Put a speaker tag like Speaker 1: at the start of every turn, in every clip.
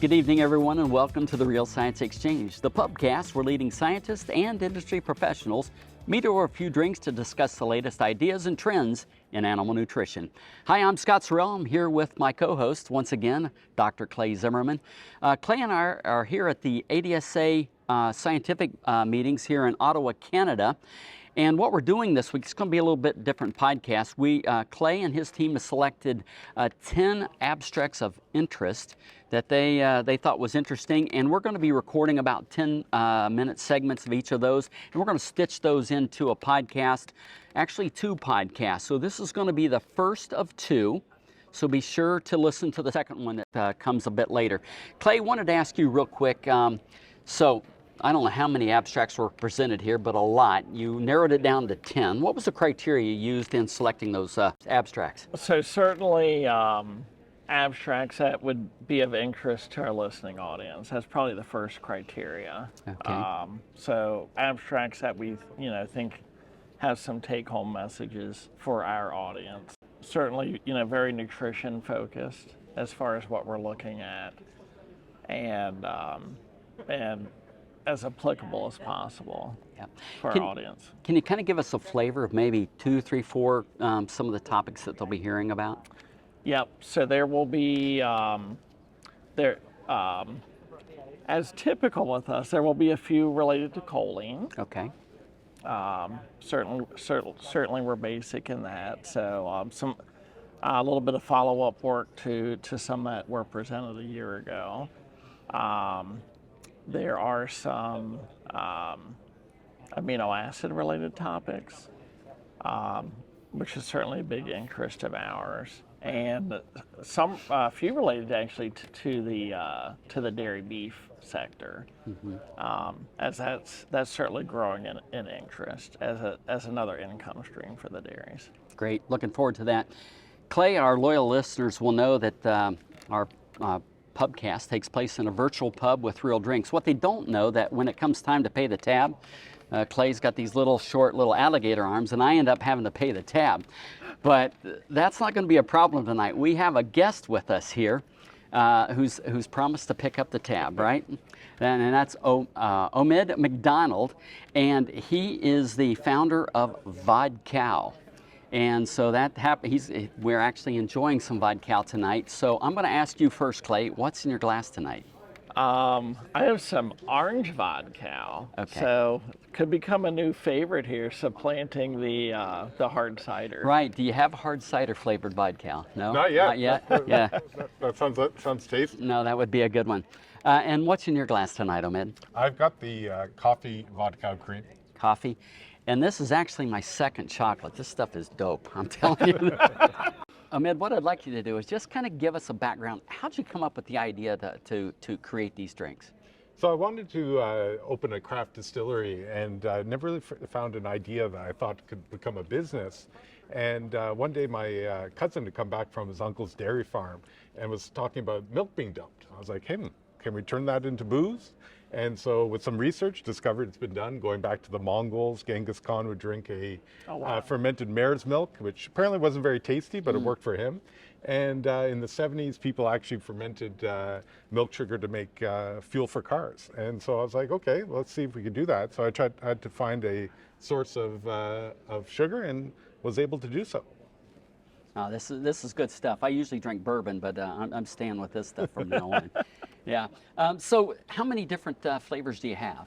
Speaker 1: Good evening, everyone, and welcome to the Real Science Exchange, the pubcast where leading scientists and industry professionals meet over a few drinks to discuss the latest ideas and trends in animal nutrition. Hi, I'm Scott Sorrell. I'm here with my co-host, once again, Dr. Clay Zimmerman. Clay and I are here at the ADSA scientific meetings here in Ottawa, Canada. And what we're doing this week is going to be a little bit different podcast. Clay and his team have selected 10 abstracts of interest that they thought was interesting, and we're going to be recording about 10-minute segments of each of those, and we're going to stitch those into a podcast, actually 2 podcasts. So this is going to be the first of 2. So be sure to listen to the second one that comes a bit later. Clay, wanted to ask you real quick. So I don't know how many abstracts were presented here, but a lot. You narrowed it down to 10. What was the criteria you used in selecting those abstracts?
Speaker 2: So certainly abstracts that would be of interest to our listening audience. That's probably the first criteria.
Speaker 1: Okay.
Speaker 2: So abstracts that we think have some take-home messages for our audience. Certainly, very nutrition focused as far as what we're looking at, and as applicable as possible for our audience.
Speaker 1: Can you kind of give us a flavor of maybe 2, 3, 4, some of the topics that they'll be hearing about?
Speaker 2: Yep. So there will be, as typical with us, there will be a few related to choline.
Speaker 1: Okay.
Speaker 2: Certainly we're basic in that. So a little bit of follow-up work to some that were presented a year ago. There are some amino acid related topics, which is certainly a big interest of ours, and a few related actually to the dairy beef sector, as that's certainly growing in interest as another income stream for the dairies.
Speaker 1: Great, looking forward to that. Clay, our loyal listeners will know that our pubcast takes place in a virtual pub with real drinks. What they don't know that when it comes time to pay the tab, Clay's got these short little alligator arms, and I end up having to pay the tab. But that's not going to be a problem tonight. We have a guest with us here who's promised to pick up the tab, right? And that's Omid McDonald, and he is the founder of Vodcow. And so we're actually enjoying some Vodcow tonight. So I'm going to ask you first, Clay, what's in your glass tonight?
Speaker 2: I have some orange Vodcow.
Speaker 1: Okay.
Speaker 2: So could become a new favorite here, supplanting the hard cider.
Speaker 1: Right. Do you have hard cider flavored Vodcow? No?
Speaker 3: Not yet.
Speaker 1: Not yet? Yeah.
Speaker 3: That sounds tasty.
Speaker 1: No, that would be a good one. And what's in your glass tonight, Omid?
Speaker 3: I've got the coffee Vodcow cream.
Speaker 1: Coffee. And this is actually my second chocolate. This stuff is dope, I'm telling you. Omid, what I'd like you to do is just kind of give us a background. How'd you come up with the idea to create these drinks?
Speaker 3: So I wanted to open a craft distillery, and never really found an idea that I thought could become a business. And one day my cousin had come back from his uncle's dairy farm and was talking about milk being dumped. I was like, hey, can we turn that into booze? And so with some research, discovered it's been done going back to the Mongols. Genghis Khan would drink a fermented mare's milk, which apparently wasn't very tasty, but it worked for him. And in the 70s, people actually fermented milk sugar to make fuel for cars. And so I was like, okay, let's see if we could do that. So I had to find a source of sugar and was able to do so.
Speaker 1: Oh, this is good stuff. I usually drink bourbon, but I'm staying with this stuff from now on. Yeah. So how many different flavors do you have?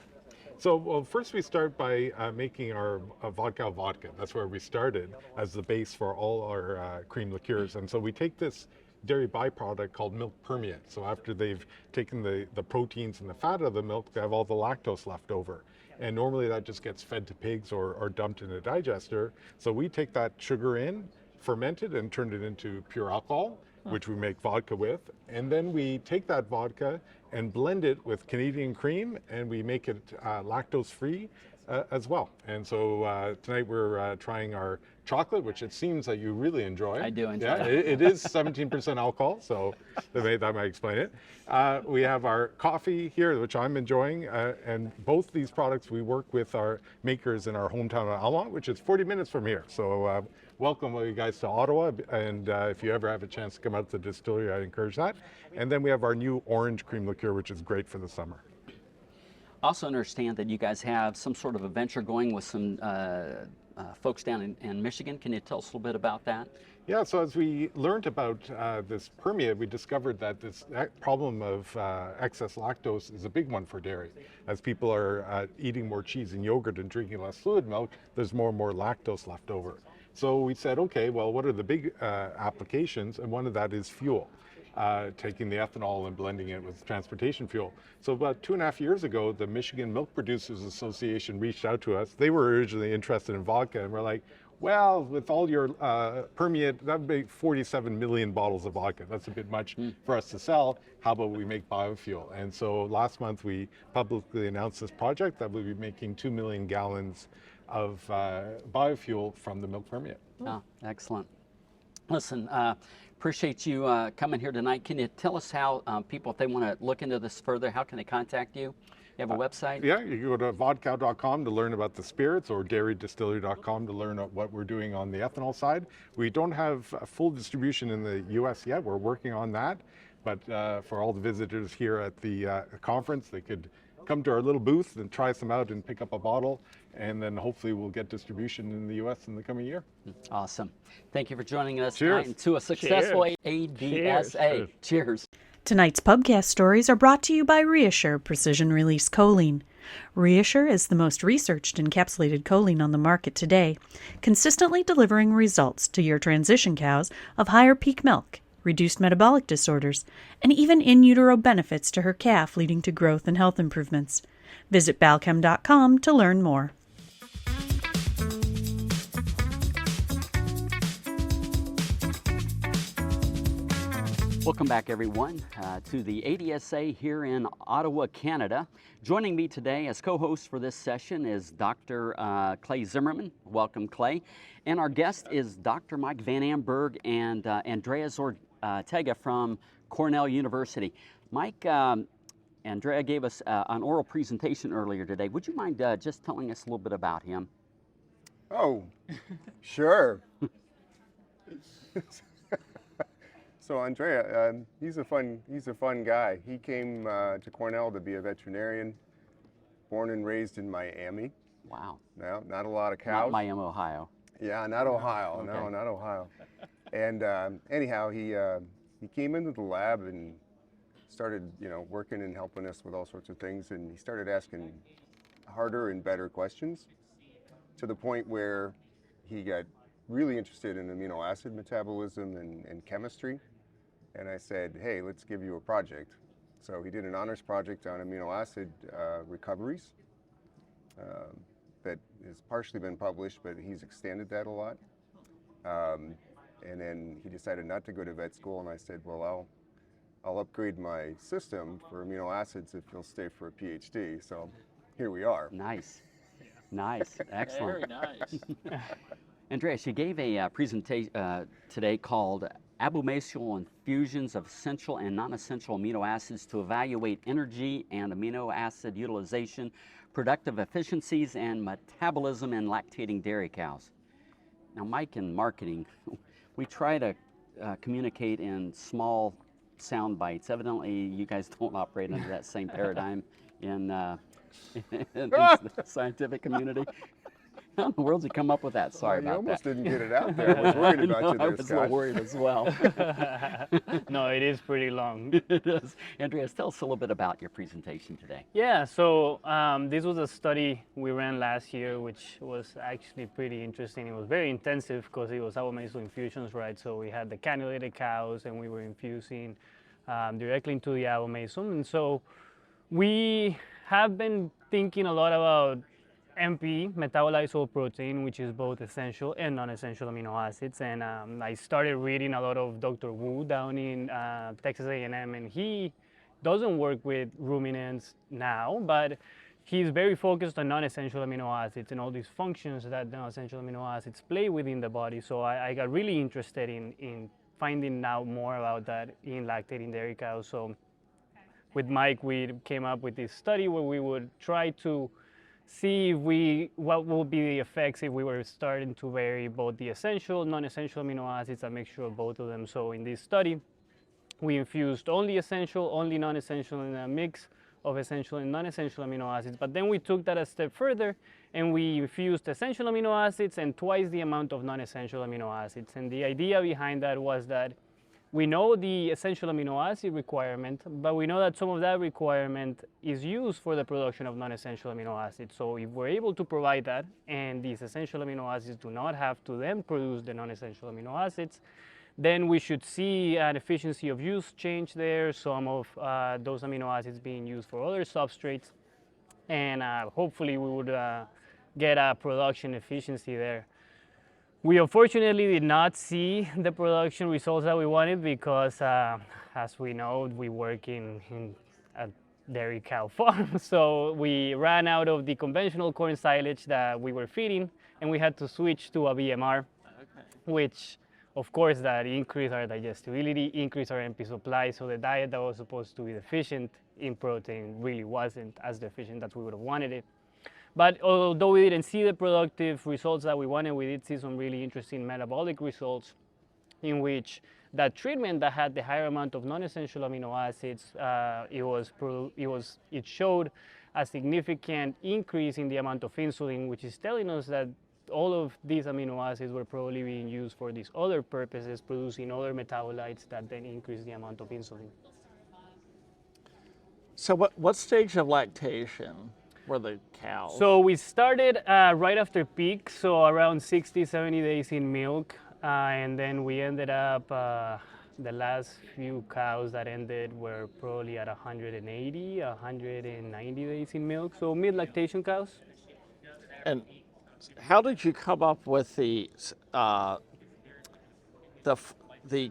Speaker 3: So, well, first we start by making our Vodka vodka. That's where we started as the base for all our cream liqueurs. And so we take this dairy byproduct called milk permeate. So after they've taken the proteins and the fat out of the milk, they have all the lactose left over. And normally that just gets fed to pigs or dumped in a digester. So we take that sugar in, ferment it, and turn it into pure alcohol, which we make vodka with. And then we take that vodka and blend it with Canadian cream, and we make it lactose free as well. And so tonight we're trying our chocolate, which it seems that you really enjoy.
Speaker 1: I do enjoy it.
Speaker 3: It is 17% alcohol, so that might explain it. We have our coffee here, which I'm enjoying, and both these products we work with our makers in our hometown of Alma, which is 40 minutes from here. So welcome you guys to Ottawa, and if you ever have a chance to come out to the distillery, I encourage that. And then we have our new orange cream liqueur, which is great for the summer.
Speaker 1: Also understand that you guys have some sort of a venture going with some folks down in Michigan. Can you tell us a little bit about that?
Speaker 3: Yeah, so as we learned about this permeate, we discovered that this problem of excess lactose is a big one for dairy. As people are eating more cheese and yogurt and drinking less fluid milk, there's more and more lactose left over. So we said, okay, well, what are the big applications? And one of that is fuel. Taking the ethanol and blending it with transportation fuel. So about 2.5 years ago, the Michigan Milk Producers Association reached out to us. They were originally interested in vodka, and we're like, well, with all your permeate, that would be 47 million bottles of vodka. That's a bit much for us to sell. How about we make biofuel? And so last month we publicly announced this project that we'll be making 2 million gallons of biofuel from the milk permeate.
Speaker 1: Oh, excellent. Listen, appreciate you coming here tonight. Can you tell us how people, if they want to look into this further, how can they contact you? You have a website?
Speaker 3: Yeah, you can go to vodcow.com to learn about the spirits, or dairydistillery.com to learn what we're doing on the ethanol side. We don't have a full distribution in the US yet. We're working on that. But for all the visitors here at the conference, they could come to our little booth and try some out and pick up a bottle, and then hopefully we'll get distribution in the US in the coming year.
Speaker 1: Awesome. Thank you for joining us
Speaker 3: Cheers.
Speaker 1: tonight, and to a successful ADSA. Cheers.
Speaker 4: Tonight's pubcast stories are brought to you by Reassure Precision Release Choline. Reassure is the most researched encapsulated choline on the market today, consistently delivering results to your transition cows of higher peak milk, reduced metabolic disorders, and even in utero benefits to her calf, leading to growth and health improvements. Visit Balchem.com to learn more.
Speaker 1: Welcome back, everyone, to the ADSA here in Ottawa, Canada. Joining me today as co-host for this session is Dr. Clay Zimmerman. Welcome, Clay. And our guest is Dr. Mike Van Amburgh and Andres Ortega from Cornell University. Mike, Andrea gave us an oral presentation earlier today. Would you mind just telling us a little bit about him?
Speaker 5: Oh, sure. So Andrea, he's a fun guy. He came to Cornell to be a veterinarian, born and raised in Miami.
Speaker 1: Wow.
Speaker 5: No, not a lot of cows.
Speaker 1: Not Miami, Ohio.
Speaker 5: Yeah, not Ohio.
Speaker 1: Okay.
Speaker 5: No, not Ohio. And anyhow, he came into the lab and started, working and helping us with all sorts of things. And he started asking harder and better questions, to the point where he got really interested in amino acid metabolism and chemistry. And I said, hey, let's give you a project. So he did an honors project on amino acid recoveries that has partially been published, but he's extended that a lot. And then he decided not to go to vet school, and I said, well, I'll upgrade my system for amino acids if you'll stay for a PhD. So here we are.
Speaker 1: Nice. Nice. Excellent.
Speaker 2: Very nice.
Speaker 1: Andreas, you gave a presentation today called Abomasal Infusions of Essential and Non-Essential Amino Acids to Evaluate Energy and Amino Acid Utilization, Productive Efficiencies, and Metabolism in Lactating Dairy Cows. Now, Mike, in marketing, we try to communicate in small sound bites. Evidently, you guys don't operate under that same paradigm in the scientific community. How in the world did you come up with that? Sorry about
Speaker 5: You almost
Speaker 1: that.
Speaker 5: didn't get it out there. I was worried about you
Speaker 1: I
Speaker 5: there,
Speaker 1: was a
Speaker 5: Scott.
Speaker 1: little worried as well.
Speaker 6: No, it is pretty long.
Speaker 1: It is. Andreas, tell us a little bit about your presentation today.
Speaker 6: Yeah, so this was a study we ran last year, which was actually pretty interesting. It was very intensive because it was abomasal infusions, right? So we had the cannulated cows and we were infusing directly into the abomasum. And so we have been thinking a lot about MP, metabolized whole protein, which is both essential and non-essential amino acids. And I started reading a lot of Dr. Wu down in Texas A&M, and he doesn't work with ruminants now, but he's very focused on non-essential amino acids and all these functions that non-essential amino acids play within the body. So I got really interested in finding out more about that in lactating dairy cows. So with Mike, we came up with this study where we would try to see what would be the effects if we were starting to vary both the essential, non-essential amino acids, a mixture of both of them. So in this study, we infused only essential, only non-essential, in a mix of essential and non-essential amino acids. But then we took that a step further and we infused essential amino acids and twice the amount of non-essential amino acids. And the idea behind that was that we know the essential amino acid requirement, but we know that some of that requirement is used for the production of non-essential amino acids. So if we're able to provide that, and these essential amino acids do not have to then produce the non-essential amino acids, then we should see an efficiency of use change there, some of those amino acids being used for other substrates, and hopefully we would get a production efficiency there. We unfortunately did not see the production results that we wanted because, as we know, we work in a dairy cow farm. So we ran out of the conventional corn silage that we were feeding, and we had to switch to a BMR, which, of course, that increased our digestibility, increased our MP supply. So the diet that was supposed to be deficient in protein really wasn't as deficient as we would have wanted it. But although we didn't see the productive results that we wanted, we did see some really interesting metabolic results in which that treatment that had the higher amount of non-essential amino acids, it showed a significant increase in the amount of insulin, which is telling us that all of these amino acids were probably being used for these other purposes, producing other metabolites that then increase the amount of insulin.
Speaker 2: So what stage of lactation were the cows?
Speaker 6: So we started right after peak, so around 60, 70 days in milk, and then we ended up, the last few cows that ended were probably at 180, 190 days in milk, so mid-lactation cows.
Speaker 2: And how did you come up with the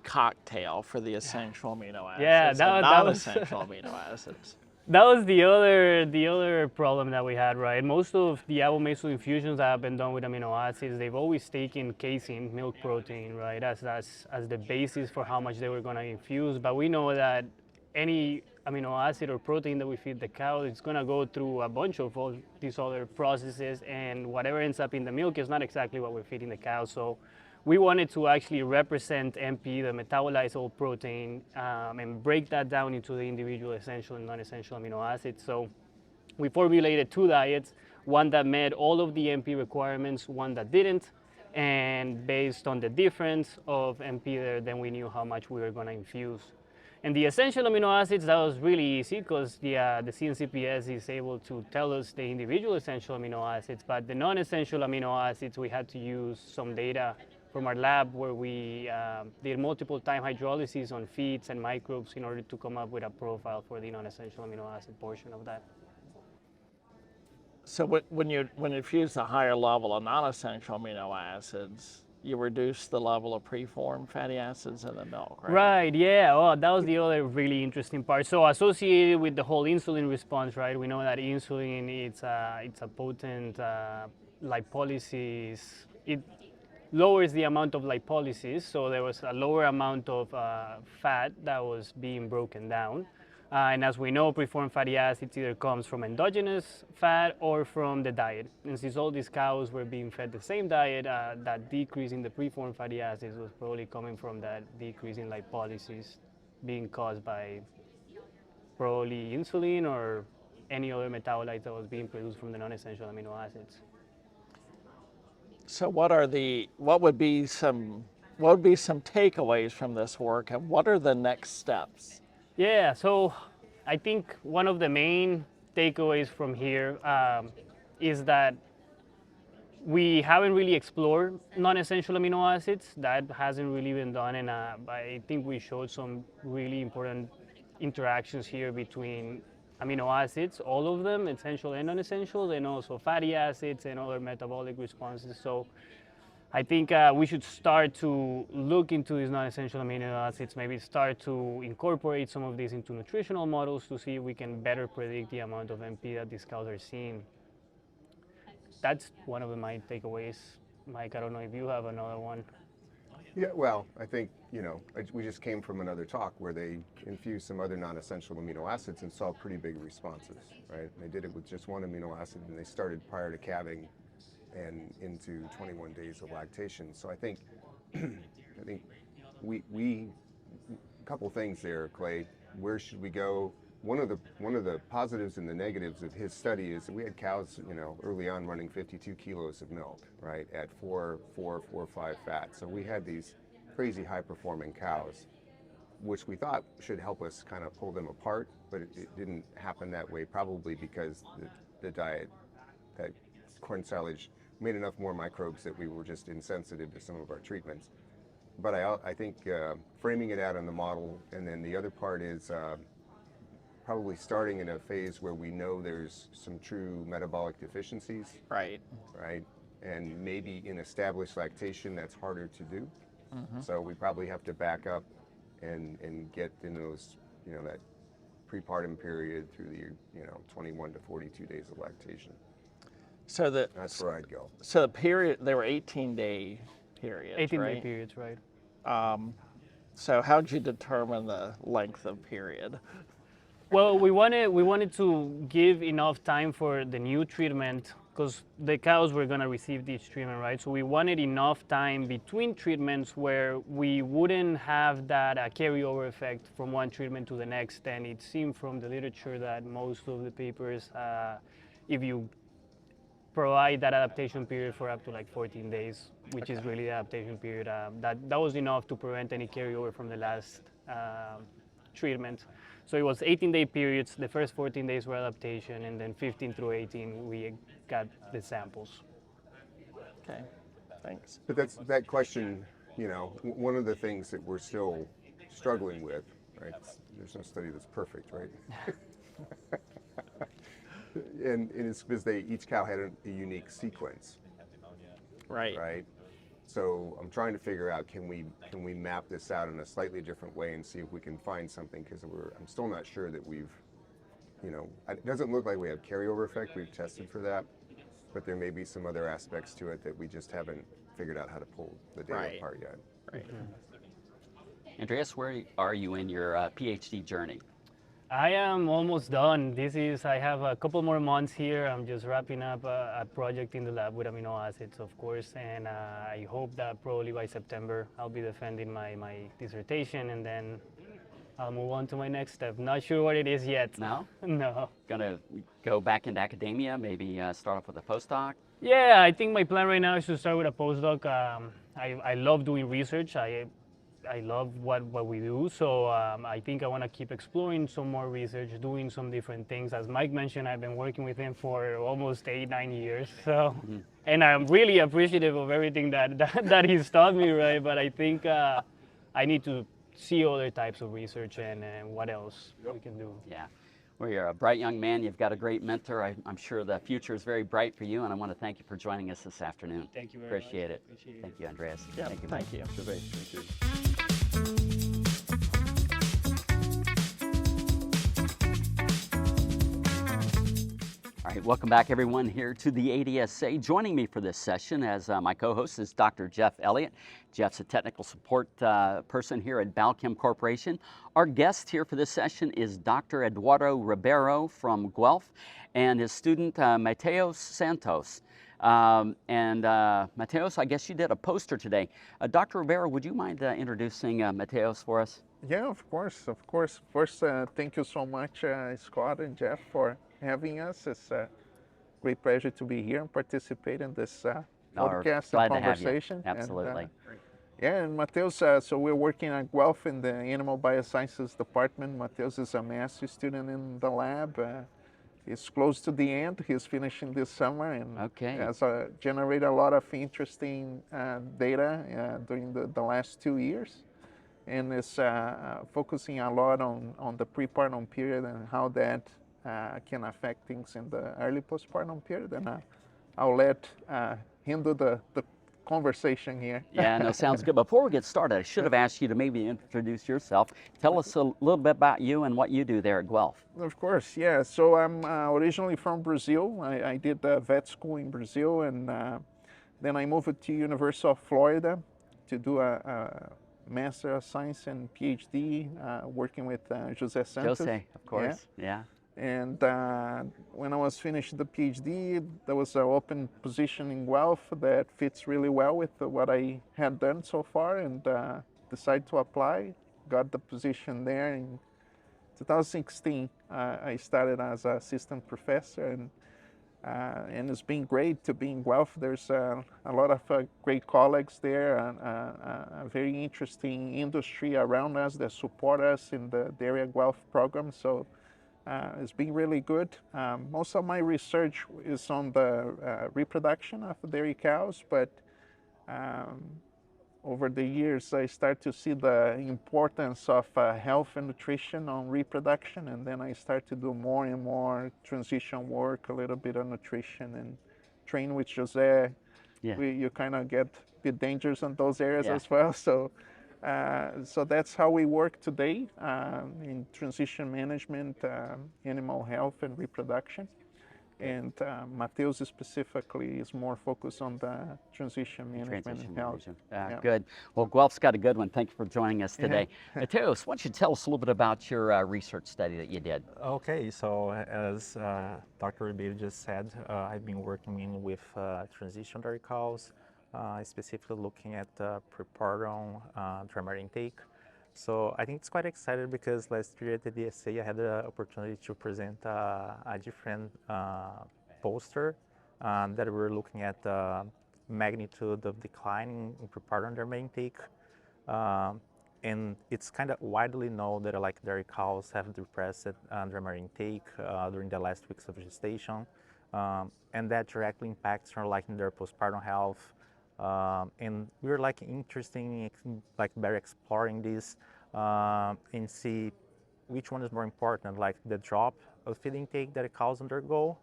Speaker 2: cocktail for the essential amino acids and non-essential amino acids?
Speaker 6: That was the other problem that we had, right? Most of the abomasal infusions that have been done with amino acids, they've always taken casein, milk protein, right, as the basis for how much they were going to infuse. But we know that any amino acid or protein that we feed the cow, it's going to go through a bunch of all these other processes, and whatever ends up in the milk is not exactly what we're feeding the cow. So we wanted to actually represent MP, the metabolizable protein, and break that down into the individual essential and non-essential amino acids. So we formulated two diets, one that met all of the MP requirements, one that didn't, and based on the difference of MP there, then we knew how much we were going to infuse. And the essential amino acids, that was really easy because the CNCPS is able to tell us the individual essential amino acids, but the non-essential amino acids, we had to use some data from our lab where we did multiple time hydrolysis on feeds and microbes in order to come up with a profile for the non-essential amino acid portion of that.
Speaker 2: So when you infuse a higher level of non-essential amino acids, you reduce the level of preformed fatty acids in the milk, right?
Speaker 6: Right, yeah. Oh, that was the other really interesting part. So associated with the whole insulin response, right, we know that insulin, it's a potent lipolysis. It lowers the amount of lipolysis, so there was a lower amount of fat that was being broken down. And as we know, preformed fatty acids either comes from endogenous fat or from the diet. And since all these cows were being fed the same diet, that decrease in the preformed fatty acids was probably coming from that decrease in lipolysis being caused by probably insulin or any other metabolite that was being produced from the non-essential amino acids.
Speaker 2: So what would be some takeaways from this work, and what are the next steps?
Speaker 6: Yeah, so I think one of the main takeaways from here is that we haven't really explored non-essential amino acids. That hasn't really been done, and I think we showed some really important interactions here between amino acids, all of them, essential and non-essential, and also fatty acids and other metabolic responses. So I think we should start to look into these non-essential amino acids, maybe start to incorporate some of these into nutritional models to see if we can better predict the amount of MP that these cows are seeing. That's one of my takeaways. Mike, I don't know if you have another one.
Speaker 5: Yeah, well, I think, we just came from another talk where they infused some other non-essential amino acids and saw pretty big responses, right? They did it with just one amino acid, and they started prior to calving and into 21 days of lactation. So I think, we a couple things there, Clay. Where should we go? One of the positives and the negatives of his study is that we had cows, early on running 52 kilos of milk, right, at 4, 5 fat. So we had these crazy high-performing cows, which we thought should help us kind of pull them apart, but it didn't happen that way, probably because the diet, that corn silage, made enough more microbes that we were just insensitive to some of our treatments. But I think framing it out in the model, and then the other part is probably starting in a phase where we know there's some true metabolic deficiencies.
Speaker 2: Right.
Speaker 5: Right. And maybe in established lactation, that's harder to do. Mm-hmm. So we probably have to back up and get in those, that prepartum period through the, 21 to 42 days of lactation.
Speaker 2: So
Speaker 5: that's where I'd go.
Speaker 2: So the period, they were 18-day periods,
Speaker 6: 18-day
Speaker 2: right?
Speaker 6: periods, right.
Speaker 2: So how'd you determine the length of period?
Speaker 6: Well, we wanted to give enough time for the new treatment because the cows were going to receive this treatment, right? So we wanted enough time between treatments where we wouldn't have that carryover effect from one treatment to the next. And it seemed from the literature that most of the papers, if you provide that adaptation period for up to like 14 days, which is really the adaptation period, that was enough to prevent any carryover from the last treatment. So it was 18-day periods. The first 14 days were adaptation, and then 15 through 18, we got the samples.
Speaker 2: Okay, thanks.
Speaker 5: But that question, one of the things that we're still struggling with, right? There's no study that's perfect, right? and it's because each cow had a unique sequence.
Speaker 2: Right.
Speaker 5: Right. So I'm trying to figure out, can we map this out in a slightly different way and see if we can find something, because I'm still not sure that we've, it doesn't look like we have carryover effect. We've tested for that, but there may be some other aspects to it that we just haven't figured out how to pull the data apart yet.
Speaker 2: Right.
Speaker 1: Andreas, where are you in your PhD journey?
Speaker 6: I am almost done. I have a couple more months here. I'm just wrapping up a project in the lab with amino acids, of course, and I hope that probably by September I'll be defending my dissertation, and then I'll move on to my next step. Not sure what it is yet.
Speaker 1: No?
Speaker 6: No.
Speaker 1: Gonna go back into academia, maybe start off with a postdoc?
Speaker 6: Yeah, I think my plan right now is to start with a postdoc. I love doing research. I love what we do, so I think I want to keep exploring some more research, doing some different things. As Mike mentioned, I've been working with him for almost 8-9 years, so and I'm really appreciative of everything that he's taught me, right? But I think I need to see other types of research and what else we can do.
Speaker 1: Yeah. Well, you're a bright young man. You've got a great mentor. I'm sure the future is very bright for you, and I want to thank you for joining us this afternoon.
Speaker 6: Thank you very
Speaker 1: Appreciate
Speaker 6: much.
Speaker 1: it. Thank you, Andreas.
Speaker 2: Yeah,
Speaker 1: thank you.
Speaker 2: thank you.
Speaker 5: Thank you.
Speaker 1: All right, welcome back everyone here to the ADSA. Joining me for this session as my co-host is Dr. Jeff Elliott. Jeff's a technical support person here at Balchem Corporation. Our guest here for this session is Dr. Eduardo Ribeiro from Guelph and his student Matheus Santos. Matheus, I guess you did a poster today. Dr. Ribeiro, would you mind introducing Matheus for us?
Speaker 7: Yeah, of course. First, thank you so much, Scott and Jeff, for having us. It's a great pleasure to be here and participate in this podcast and conversation.
Speaker 1: Absolutely.
Speaker 7: And Matheus, so we're working at Guelph in the Animal Biosciences Department. Matheus is a master's student in the lab. He's close to the end. He's finishing this summer and has generated a lot of interesting data during the last 2 years. And is focusing a lot on the prepartum period and how that can affect things in the early postpartum period. And I'll let him do the conversation here.
Speaker 1: Yeah, no, sounds good. Before we get started, I should have asked you to maybe introduce yourself. Tell us a little bit about you and what you do there at Guelph.
Speaker 7: Of course, yeah. So I'm originally from Brazil. I did vet school in Brazil, and then I moved to University of Florida to do a Master of Science and PhD, working with Jose Santos.
Speaker 1: Jose, of course, yeah.
Speaker 7: And when I was finished the PhD, there was an open position in Guelph that fits really well with what I had done so far, and decided to apply. Got the position there in 2016. I started as an assistant professor, and it's been great to be in Guelph. There's a lot of great colleagues there, and a very interesting industry around us that support us in the Dairy Guelph program. So it's been really good. Most of my research is on the reproduction of dairy cows, but over the years I start to see the importance of health and nutrition on reproduction, and then I start to do more and more transition work, a little bit of nutrition, and train with Jose.
Speaker 1: Yeah.
Speaker 7: You kind of get a bit dangerous in those areas as well. So that's how we work today in transition management, animal health and reproduction. And Matheus specifically is more focused on the transition management and health.
Speaker 1: Good. Well, Guelph's got a good one. Thank you for joining us today. Matheus, why don't you tell us a little bit about your research study that you did?
Speaker 8: Okay, so as Dr. Ribeiro just said, I've been working with transition dairy cows, specifically looking at prepartum dry matter intake. So I think it's quite exciting because last year at the ADSA I had the opportunity to present a different poster that we're looking at the magnitude of decline in prepartum dry matter intake. And it's kind of widely known that like dairy cows have depressed dry matter intake during the last weeks of gestation, and that directly impacts on like their postpartum health. And we're like interested in like better exploring this and see which one is more important, like the drop of feed intake that cows undergo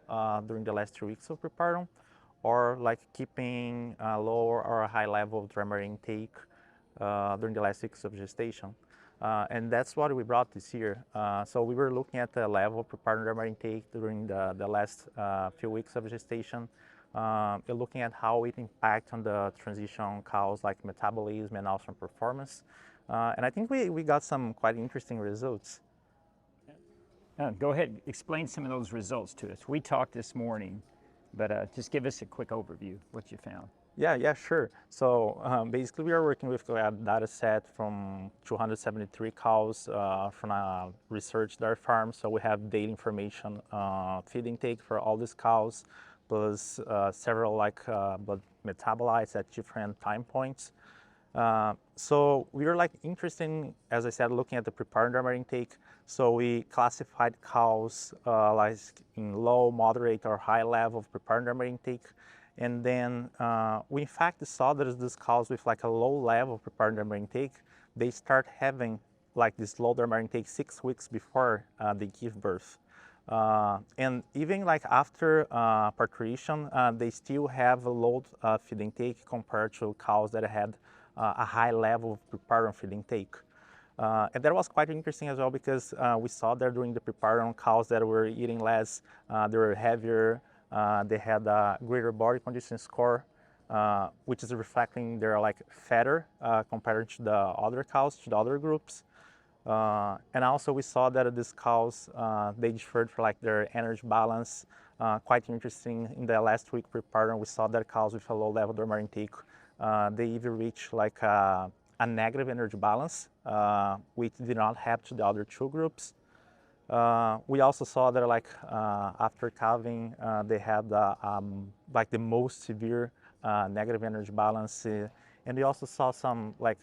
Speaker 8: during the last 2 weeks of prepartum, or like keeping a lower or a high level of dry matter intake during the last weeks of gestation. And that's what we brought this year. So we were looking at the level of prepartum dry matter intake during the last few weeks of gestation. We're looking at how it impacts on the transition cows, like metabolism and also performance. And I think we got some quite interesting results.
Speaker 9: Go ahead, explain some of those results to us. We talked this morning, but just give us a quick overview, what you found.
Speaker 8: Yeah, sure. So basically we are working with a data set from 273 cows from a research dairy farm. So we have data information, feed intake for all these cows, plus several like blood metabolites at different time points. So we were like interested in, as I said, looking at the prepartum dry matter intake. So we classified cows like in low, moderate, or high level of prepartum dry matter intake. And then we in fact saw that these cows with like a low level of prepartum dry matter intake, they start having like this low dry matter intake 6 weeks before they give birth. And even like after parturition, they still have a low feed intake compared to cows that had a high level of prepartum feed intake. And that was quite interesting as well because we saw that during the prepartum cows that were eating less, they were heavier, they had a greater body condition score, which is reflecting they're like fatter compared to the other cows, to the other groups. And also we saw that these cows, they differed for like their energy balance. Quite interesting, in the last week prepartum, we saw that cows with a low level dry matter intake, they even reached like a negative energy balance, which did not have to the other two groups. We also saw that like after calving, they had like the most severe negative energy balance, and we also saw some like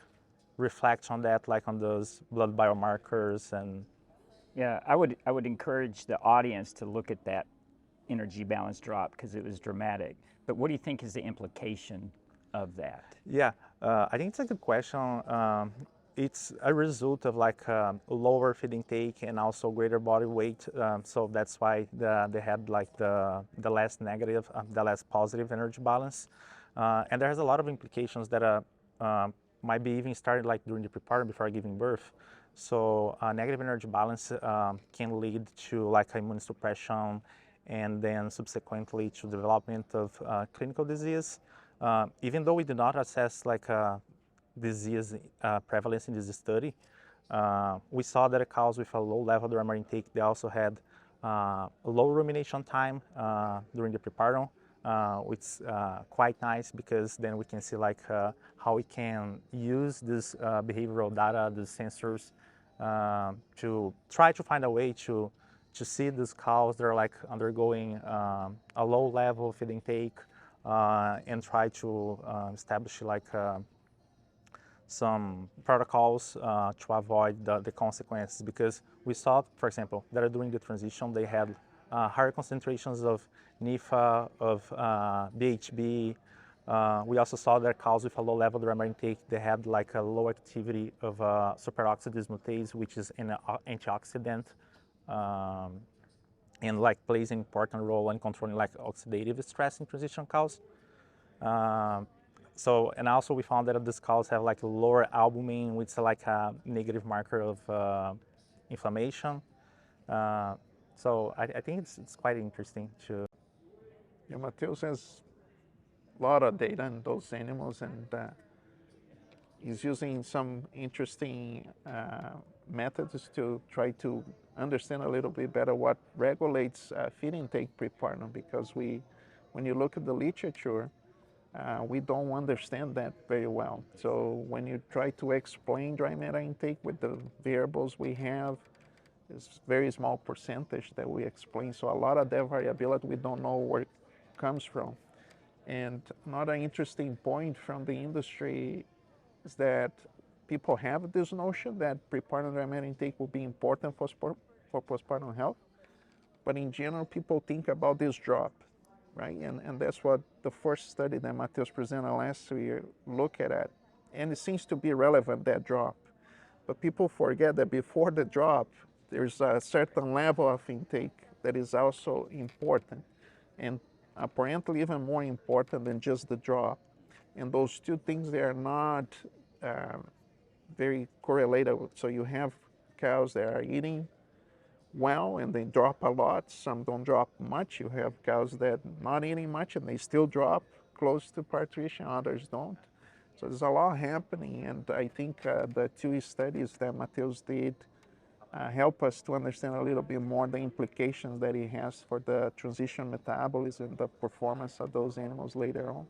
Speaker 8: reflect on that, like on those blood biomarkers. And
Speaker 9: yeah, I would encourage the audience to look at that energy balance drop because it was dramatic. But what do you think is the implication of that?
Speaker 8: Yeah, I think it's a good question. It's a result of like lower feed intake and also greater body weight. So that's why they had like the less negative, the less positive energy balance. And there has a lot of implications that might be even started like during the prepartum before giving birth. So negative energy balance can lead to like immunosuppression and then subsequently to development of clinical disease. Even though we did not assess like disease prevalence in this study, we saw that cows with a low level dry matter intake, they also had low rumination time during the prepartum, which is quite nice because then we can see like how we can use this behavioral data, these sensors, to try to find a way to see these cows that are like undergoing a low level feed intake and try to establish like some protocols to avoid the consequences, because we saw, for example, that during the transition they had higher concentrations of NIFA, of BHB. We also saw that cows with a low level dry matter intake, they had like a low activity of superoxide dismutase, which is an antioxidant and like plays an important role in controlling like oxidative stress in transition cows. And also we found that these cows have like lower albumin, which is like a negative marker of inflammation. So I think it's quite interesting to.
Speaker 7: Yeah, Matheus has a lot of data on those animals, and he's using some interesting methods to try to understand a little bit better what regulates feed intake prepartum, because when you look at the literature, we don't understand that very well. So when you try to explain dry matter intake with the variables we have, it's very small percentage that we explain. So a lot of that variability we don't know where it comes from. And another interesting point from the industry is that people have this notion that prepartum dry matter intake will be important for postpartum health, but in general people think about this drop, right? And that's what the first study that Matheus presented last year looked at, and it seems to be relevant, that drop. But people forget that before the drop, there's a certain level of intake that is also important, and apparently even more important than just the drop. And those two things, they are not very correlated. So you have cows that are eating well and they drop a lot, some don't drop much. You have cows that not eating much and they still drop close to parturition, others don't. So there's a lot happening, and I think the two studies that Matheus did help us to understand a little bit more the implications that it has for the transition metabolism and the performance of those animals later on.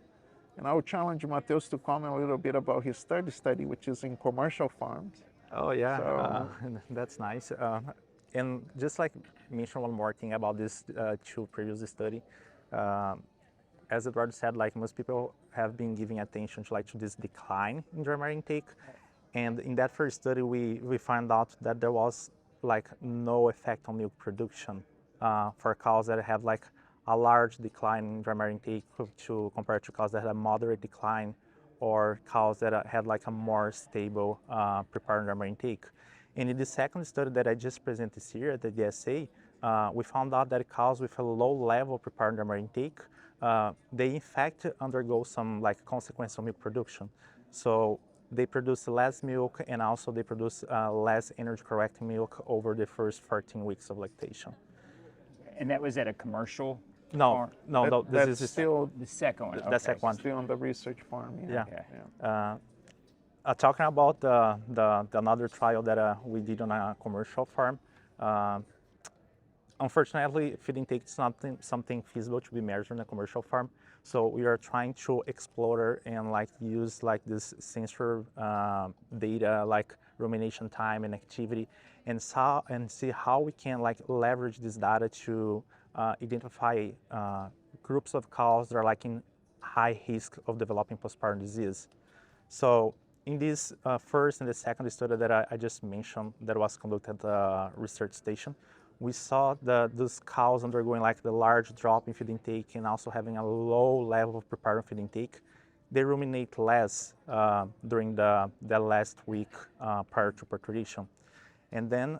Speaker 7: And I would challenge Matheus to comment a little bit about his third study, which is in commercial farms.
Speaker 8: Oh yeah,
Speaker 7: So,
Speaker 8: that's nice. And just like mention one more thing about this two previous study. As Eduardo said, like most people have been giving attention to this decline in dry matter intake. And in that first study, we found out that there was like no effect on milk production for cows that have like a large decline in dry matter intake compared to cows that had a moderate decline, or cows that had like a more stable prepartum dry matter intake. And in the second study that I just presented this year at the ADSA, we found out that cows with a low level prepartum dry matter intake, they in fact undergo some like consequence of milk production. So they produce less milk, and also they produce less energy correcting milk over the first 14 weeks of lactation.
Speaker 9: And that was at a commercial
Speaker 8: No,
Speaker 9: farm?
Speaker 8: no, this
Speaker 7: that's
Speaker 8: is
Speaker 7: still
Speaker 9: The second one.
Speaker 8: the
Speaker 9: okay.
Speaker 8: second one.
Speaker 7: still on the research farm.
Speaker 8: Yeah.
Speaker 9: Okay.
Speaker 8: Talking about the another trial that we did on a commercial farm. Unfortunately, feed intake is not something feasible to be measured on a commercial farm. So we are trying to explore and like use like this sensor data, like rumination time and activity, and see how we can like leverage this data to identify groups of cows that are like in high risk of developing postpartum disease. So in this first and the second study that I just mentioned that was conducted at the research station, we saw those cows undergoing like the large drop in feed intake and also having a low level of prepartum feed intake. They ruminate less during the last week prior to parturition. And then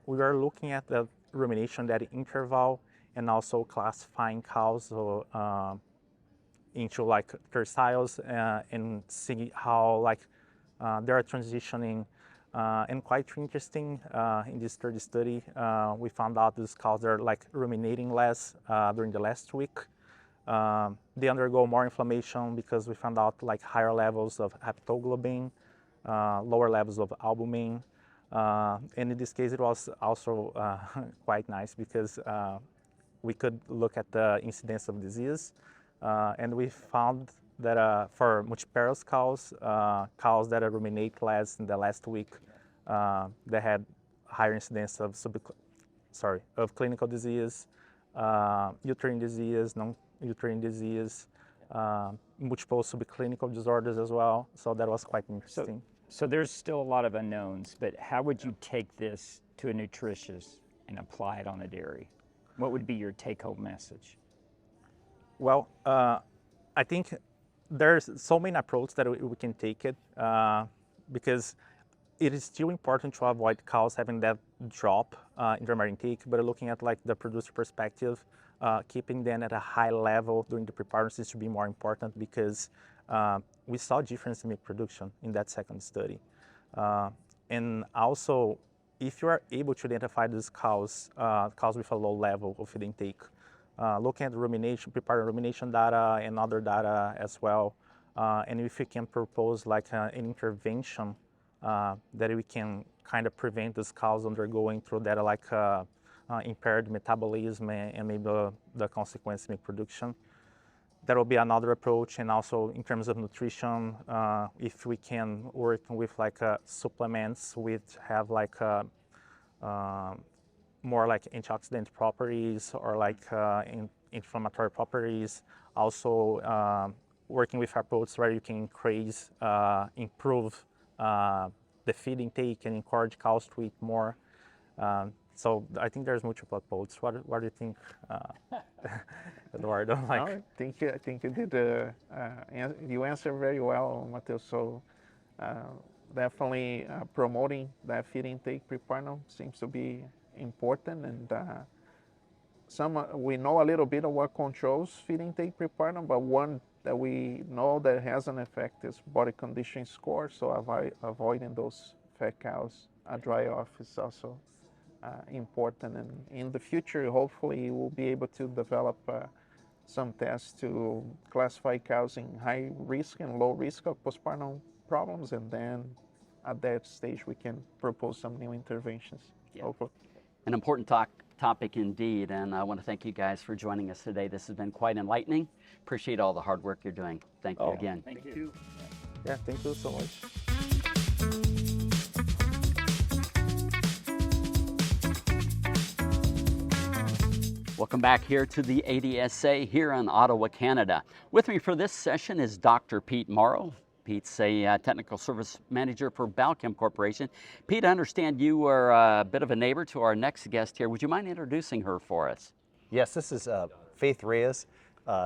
Speaker 8: we are looking at the rumination at interval and also classifying cows into like tertiles and see how like they are transitioning. And quite interesting in this third study, we found out these cows are like ruminating less during the last week. They undergo more inflammation because we found out like higher levels of haptoglobin, lower levels of albumin. And in this case, it was also quite nice because we could look at the incidence of disease. And we found that for multiparous cows, cows that ruminate less in the last week, they had higher incidence of clinical disease, uterine disease, non-uterine disease, multiple subclinical disorders as well. So that was quite interesting.
Speaker 9: So there's still a lot of unknowns, but how would you take this to a nutritionist and apply it on a dairy? What would be your take-home message?
Speaker 8: Well, I think there's so many approaches that we can take it because it is still important to avoid cows having that drop in their intake, but looking at like the producer perspective, keeping them at a high level during the preparation seems to be more important because we saw difference in milk production in that second study. And also, if you are able to identify these cows with a low level of feed intake, looking at rumination, prepared rumination data and other data as well, and if you can propose like an intervention that we can kind of prevent these cows undergoing through that like impaired metabolism and maybe the consequence milk production. That will be another approach. And also in terms of nutrition, if we can work with like supplements which have like more like antioxidant properties or like inflammatory properties. Also working with approaches where you can increase, improve the feed intake and encourage cows to eat more. So I think there's multiple approaches. What do you think, Eduardo?
Speaker 7: No, I think you did. You answered very well, Matheus. So definitely promoting that feed intake pre-partum seems to be important, and we know a little bit of what controls feed intake pre-partum, but one that we know that has an effect is body conditioning score. So avoiding those fat cows, a dry off is also important. And in the future, hopefully, we'll be able to develop some tests to classify cows in high risk and low risk of postpartum problems, and then at that stage we can propose some new interventions.
Speaker 1: Yeah.
Speaker 7: Hopefully.
Speaker 1: An important topic indeed, and I want to thank you guys for joining us today. This has been quite enlightening. Appreciate all the hard work you're doing. Thank you again.
Speaker 9: Thank you.
Speaker 8: Yeah, thank you so much.
Speaker 1: Welcome back here to the ADSA here in Ottawa, Canada. With me for this session is Dr. Pete Morrow. Pete's a technical service manager for Balchem Corporation. Pete, I understand you are a bit of a neighbor to our next guest here. Would you mind introducing her for us?
Speaker 10: Yes, this is Faith Reyes.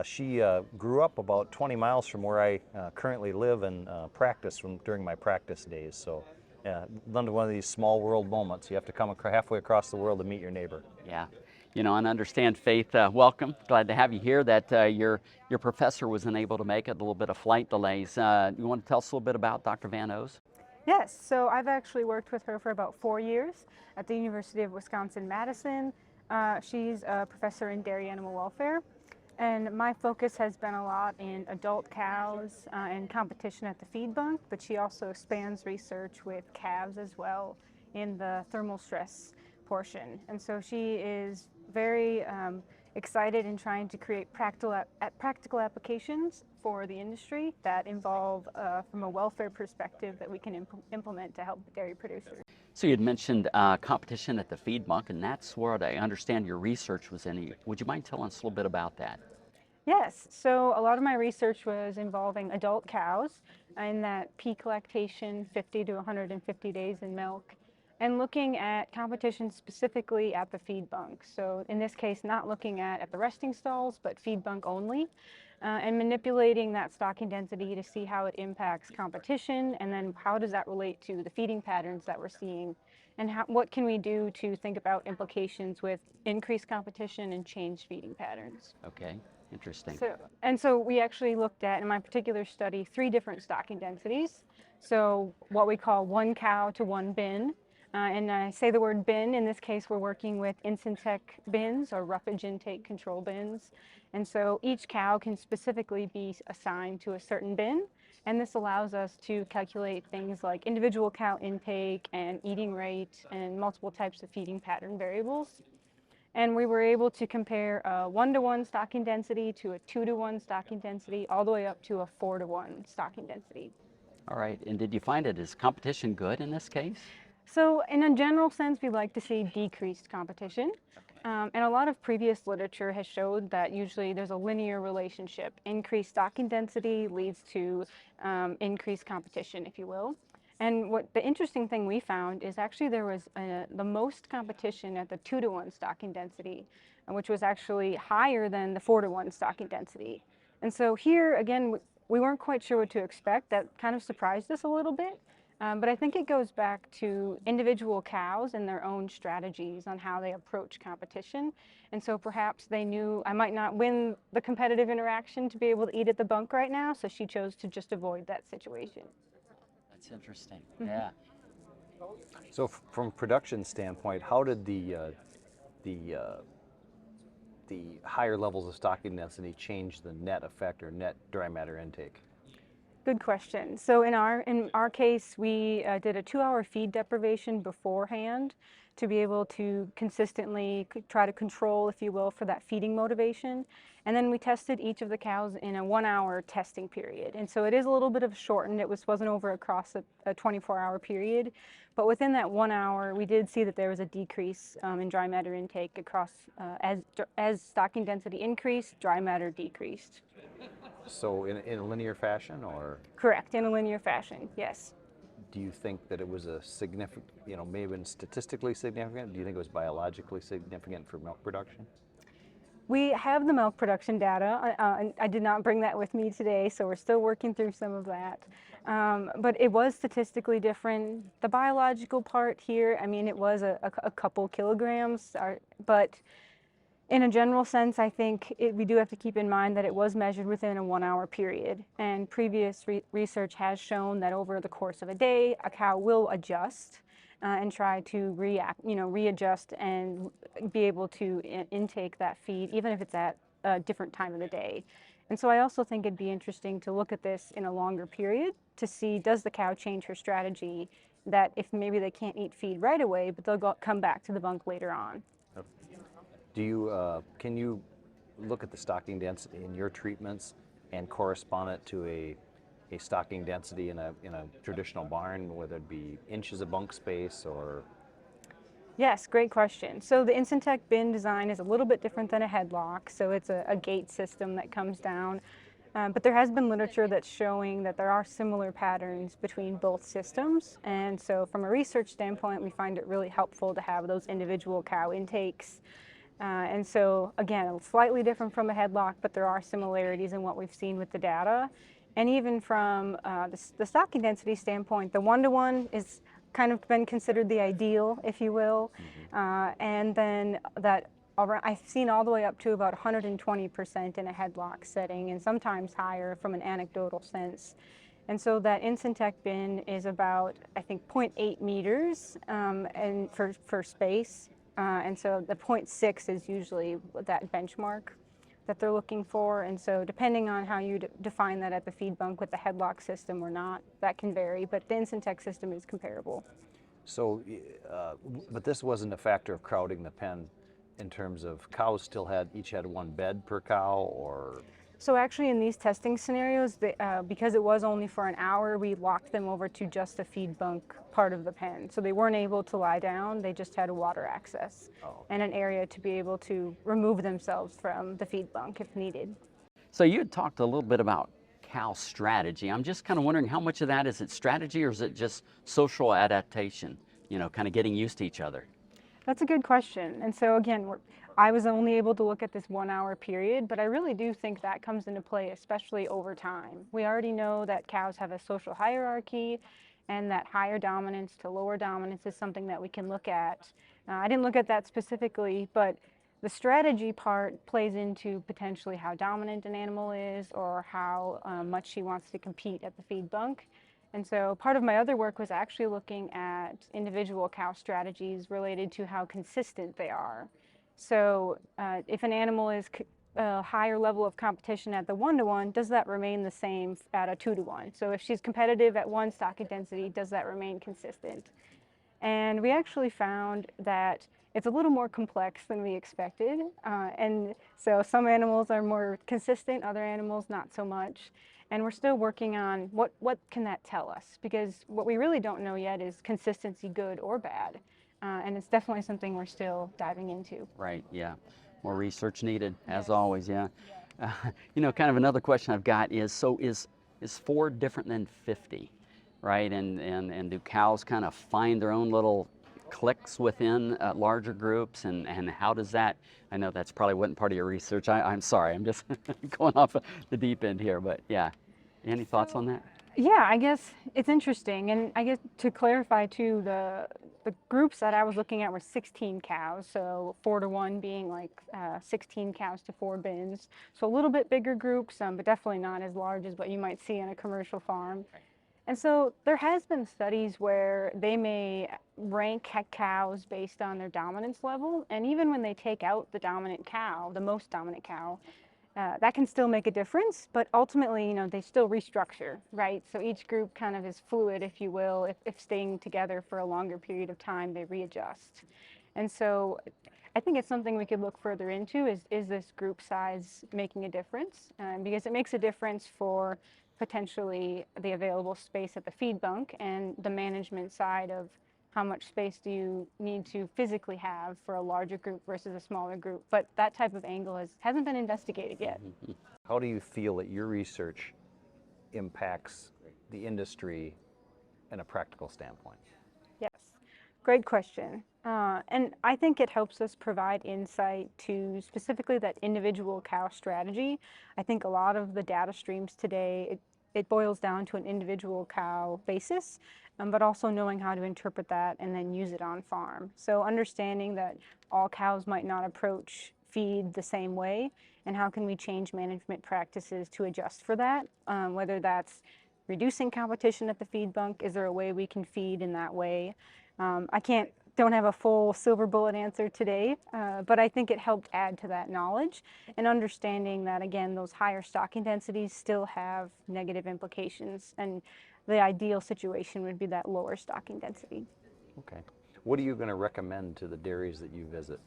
Speaker 10: She grew up about 20 miles from where I currently live and practice during my practice days. So another one of these small world moments. You have to come halfway across the world to meet your neighbor.
Speaker 1: Yeah. You know, and understand, Faith, welcome. Glad to have you here. That your professor was unable to make it, a little bit of flight delays. You want to tell us a little bit about Dr. Van O's?
Speaker 11: Yes, so I've actually worked with her for about 4 years at the University of Wisconsin-Madison. She's a professor in dairy animal welfare, and my focus has been a lot in adult cows and competition at the feed bunk, but she also spans research with calves as well in the thermal stress portion. And so she is very excited in trying to create practical applications for the industry that involve, from a welfare perspective, that we can implement to help dairy producers.
Speaker 1: So you had mentioned competition at the feed bunk, and that's where I understand your research was in. Would you mind telling us a little bit about that?
Speaker 11: Yes, so a lot of my research was involving adult cows in that peak lactation, 50 to 150 days in milk, and looking at competition specifically at the feed bunk. So in this case, not looking at the resting stalls, but feed bunk only, and manipulating that stocking density to see how it impacts competition, and then how does that relate to the feeding patterns that we're seeing, and what can we do to think about implications with increased competition and changed feeding patterns.
Speaker 1: Okay. Interesting.
Speaker 11: So we actually looked at, in my particular study, 3 different stocking densities. So what we call 1 cow to 1 bin. And I say the word bin, in this case we're working with Incintec bins or roughage intake control bins. And so each cow can specifically be assigned to a certain bin. And this allows us to calculate things like individual cow intake and eating rate and multiple types of feeding pattern variables. And we were able to compare a 1-to-1 stocking density to a 2-to-1 stocking density, all the way up to a 4-to-1 stocking density.
Speaker 1: All right, and did you find it, is competition good in this case?
Speaker 11: So in a general sense, we like to see decreased competition. And a lot of previous literature has showed that usually there's a linear relationship. Increased stocking density leads to increased competition, if you will. And what the interesting thing we found is actually there was the most competition at the 2-to-1 stocking density, which was actually higher than the 4-to-1 stocking density. And so here, again, we weren't quite sure what to expect. That kind of surprised us a little bit. But I think it goes back to individual cows and their own strategies on how they approach competition. And so perhaps they knew I might not win the competitive interaction to be able to eat at the bunk right now, so she chose to just avoid that situation.
Speaker 1: That's interesting. Yeah.
Speaker 10: So from a production standpoint, how did the higher levels of stocking density change the net effect or net dry matter intake?
Speaker 11: Good question. So in our case, we did a 2-hour feed deprivation beforehand to be able to consistently try to control, if you will, for that feeding motivation. And then we tested each of the cows in a 1-hour testing period. And so it is a little bit of shortened. It wasn't over across a 24-hour period. But within that 1 hour, we did see that there was a decrease in dry matter intake across, as stocking density increased, dry matter decreased.
Speaker 10: So in a linear fashion, or?
Speaker 11: Correct, in a linear fashion, yes.
Speaker 10: Do you think that it was a significant, maybe statistically significant? Do you think it was biologically significant for milk production?
Speaker 11: We have the milk production data. I did not bring that with me today, so we're still working through some of that. But it was statistically different. The biological part here, I mean, it was a couple kilograms, but in a general sense, I think we do have to keep in mind that it was measured within a 1-hour period. And previous research has shown that over the course of a day, a cow will adjust and try to readjust and be able to intake that feed, even if it's at a different time of the day. And so I also think it'd be interesting to look at this in a longer period to see, does the cow change her strategy, that if maybe they can't eat feed right away, but they'll come back to the bunk later on.
Speaker 10: Can you look at the stocking density in your treatments and correspond it to a stocking density in a traditional barn, whether it be inches of bunk space or?
Speaker 11: Yes, great question. So the Incintec bin design is a little bit different than a headlock. So it's a gate system that comes down. But there has been literature that's showing that there are similar patterns between both systems. And so from a research standpoint, we find it really helpful to have those individual cow intakes. And so, again, slightly different from a headlock, but there are similarities in what we've seen with the data. And even from the stocking density standpoint, the 1-to-1 is kind of been considered the ideal, if you will. And then I've seen all the way up to about 120% in a headlock setting, and sometimes higher from an anecdotal sense. And so that Incintec bin is about, I think, 0.8 meters and for space. And so the 0.6 is usually that benchmark that they're looking for. And so depending on how you define that at the feed bunk with the headlock system or not, that can vary, but the Incintec system is comparable.
Speaker 10: So, but this wasn't a factor of crowding the pen in terms of cows each had one bed per cow, or?
Speaker 11: So actually in these testing scenarios, because it was only for an hour, we locked them over to just the feed bunk part of the pen. So they weren't able to lie down, they just had a water access and an area to be able to remove themselves from the feed bunk if needed.
Speaker 1: So you had talked a little bit about cow strategy. I'm just kind of wondering how much of that is it strategy or is it just social adaptation, kind of getting used to each other?
Speaker 11: That's a good question. And so again, I was only able to look at this 1-hour period, but I really do think that comes into play, especially over time. We already know that cows have a social hierarchy and that higher dominance to lower dominance is something that we can look at. I didn't look at that specifically, but The strategy part plays into potentially how dominant an animal is or how much she wants to compete at the feed bunk. And so part of my other work was actually looking at individual cow strategies related to how consistent they are. So if an animal is a higher level of competition at the 1-to-1, does that remain the same at a 2-to-1? So if she's competitive at one stocking density, does that remain consistent? And we actually found that it's a little more complex than we expected. And so some animals are more consistent, other animals not so much. And we're still working on what can that tell us? Because what we really don't know yet is consistency good or bad. And it's definitely something we're still diving into.
Speaker 1: Right, yeah. More research needed, as always, yeah. You know, kind of another question I've got is, so is 4 different than 50, right? And do cows kind of find their own little cliques within larger groups, and how does that, I know that's probably wasn't part of your research. I'm sorry, I'm just going off the deep end here, but yeah. Any thoughts on that?
Speaker 11: Yeah, I guess it's interesting. And I guess to clarify too, the groups that I was looking at were 16 cows, so 4-to-1 being like 16 cows to 4 bins. So a little bit bigger groups, but definitely not as large as what you might see on a commercial farm. And so there has been studies where they may rank cows based on their dominance level, and even when they take out the dominant cow, the most dominant cow, that can still make a difference, but ultimately, you know, they still restructure, right? So each group kind of is fluid, if you will. If staying together for a longer period of time, they readjust. And so I think it's something we could look further into, is this group size making a difference? Because it makes a difference for potentially the available space at the feed bunk and the management side of how much space do you need to physically have for a larger group versus a smaller group. But that type of angle hasn't been investigated yet.
Speaker 10: How do you feel that your research impacts the industry in a practical standpoint?
Speaker 11: Yes, great question. And I think it helps us provide insight to specifically that individual cow strategy. I think a lot of the data streams today, it boils down to an individual cow basis, but also knowing how to interpret that and then use it on farm. So understanding that all cows might not approach feed the same way, and how can we change management practices to adjust for that, whether that's reducing competition at the feed bunk, is there a way we can feed in that way? Don't have a full silver bullet answer today, but I think it helped add to that knowledge and understanding that, again, those higher stocking densities still have negative implications, and the ideal situation would be that lower stocking density.
Speaker 10: Okay. What are you going to recommend to the dairies that you visit?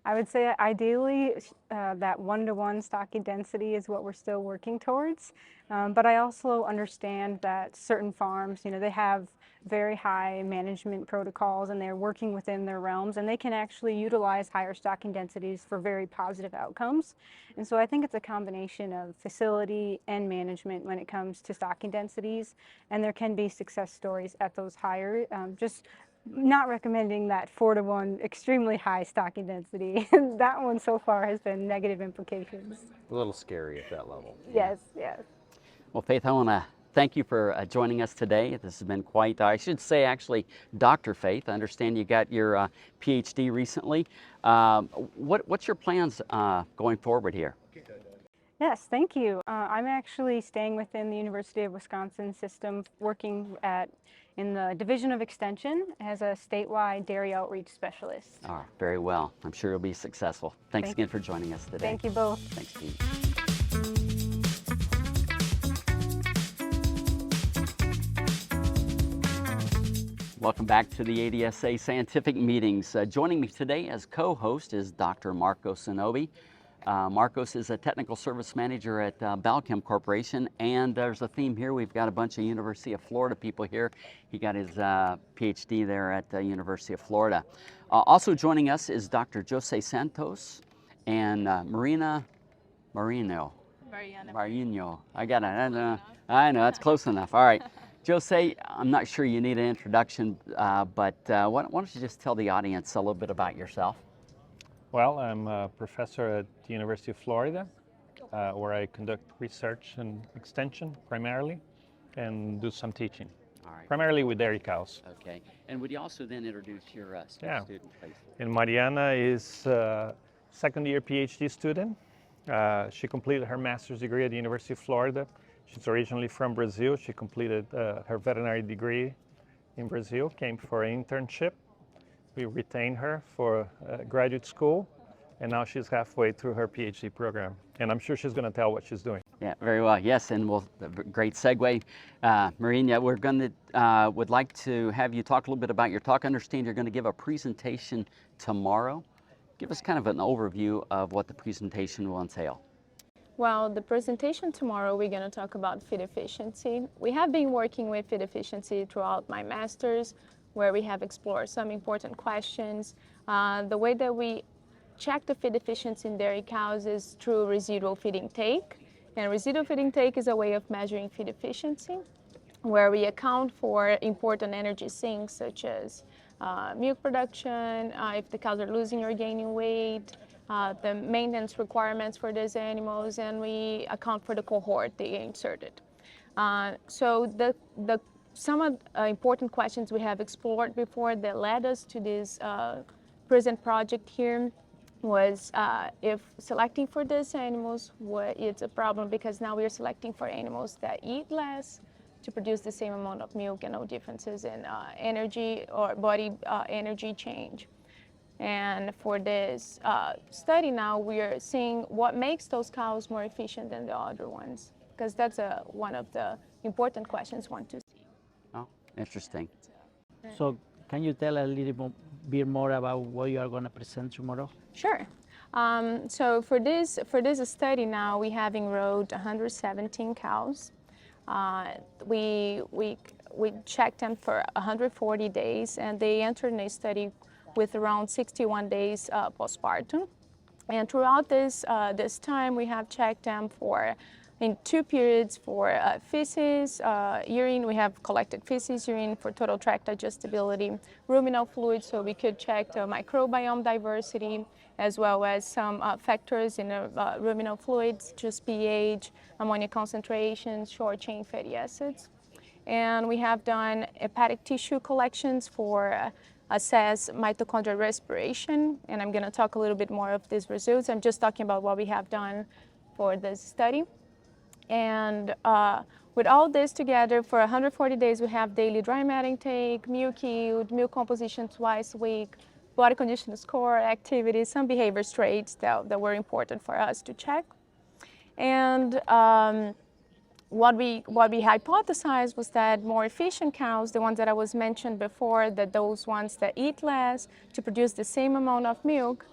Speaker 11: I would say ideally that 1-to-1 stocking density is what we're still working towards. But I also understand that certain farms, you know, they have very high management protocols and they're working within their realms, and they can actually utilize higher stocking densities for very positive outcomes. And so I think it's a combination of facility and management when it comes to stocking densities, and there can be success stories at those higher, just not recommending that 4-to-1 extremely high stocking density. That one so far has been negative implications.
Speaker 10: A little scary at that level.
Speaker 11: Yes, yes.
Speaker 1: Well, Faith, I want to thank you for joining us today. This has been quite, I should say actually, Dr. Faith. I understand you got your PhD recently. What's your plans going forward here?
Speaker 11: Yes, thank you. I'm actually staying within the University of Wisconsin system, working in the Division of Extension as a statewide dairy outreach specialist.
Speaker 1: Oh, very well. I'm sure you'll be successful. Thanks again for joining us today.
Speaker 11: Thank you both.
Speaker 1: Thanks, Pete. Welcome back to the ADSA Scientific Meetings. Joining me today as co-host is Dr. Marcos Zanobi. Marcos is a technical service manager at Balchem Corporation, and there's a theme here. We've got a bunch of University of Florida people here. He got his PhD there at the University of Florida. Also joining us is Dr. Jose Santos and Mariana Marinho. I got it. I know, that's close enough. All right. Jose, I'm not sure you need an introduction, but why don't you just tell the audience a little bit about yourself?
Speaker 12: Well, I'm a professor at the University of Florida, where I conduct research and extension primarily, and do some teaching, primarily with dairy cows.
Speaker 1: Okay, and would you also then introduce your student, please?
Speaker 12: And Mariana is second-year PhD student. She completed her master's degree at the University of Florida. She's originally from Brazil. She completed her veterinary degree in Brazil, came for an internship. We retained her for graduate school, and now she's halfway through her PhD program. And I'm sure she's going to tell what she's doing.
Speaker 1: Yeah, very well. Yes, and great segue. Marina, we're going to, would like to have you talk a little bit about your talk. I understand you're going to give a presentation tomorrow. Give us kind of an overview of what the presentation will entail.
Speaker 13: Well, the presentation tomorrow, we're going to talk about feed efficiency. We have been working with feed efficiency throughout my master's, where we have explored some important questions. The way that we check the feed efficiency in dairy cows is through residual feed intake. And residual feed intake is a way of measuring feed efficiency, where we account for important energy sinks such as milk production, if the cows are losing or gaining weight, the maintenance requirements for these animals, and we account for the cohort they inserted. So some of the important questions we have explored before that led us to this present project here was if selecting for these animals, it's a problem because now we are selecting for animals that eat less to produce the same amount of milk and no differences in energy or body energy change. And for this study now, we are seeing what makes those cows more efficient than the other ones, because that's one of the important questions we want to see.
Speaker 1: Oh, interesting.
Speaker 14: So can you tell a little bit more about what you are going to present tomorrow?
Speaker 13: Sure. So for this study now, we have enrolled 117 cows. We checked them for 140 days, and they entered in a study with around 61 days postpartum. And throughout this time, we have checked them in 2 periods for feces, urine. We have collected feces, urine for total tract digestibility, ruminal fluid, so we could check the microbiome diversity, as well as some factors in the ruminal fluids, just pH, ammonia concentrations, short-chain fatty acids. And we have done hepatic tissue collections for assess mitochondrial respiration, and I'm going to talk a little bit more of these results. I'm just talking about what we have done for this study. And with all this together, for 140 days, we have daily dry matter intake, milk yield, milk composition twice a week, body condition score, activities, some behavior traits that were important for us to check. And what we hypothesized was that more efficient cows, the ones that I was mentioned before, that those ones that eat less to produce the same amount of milk,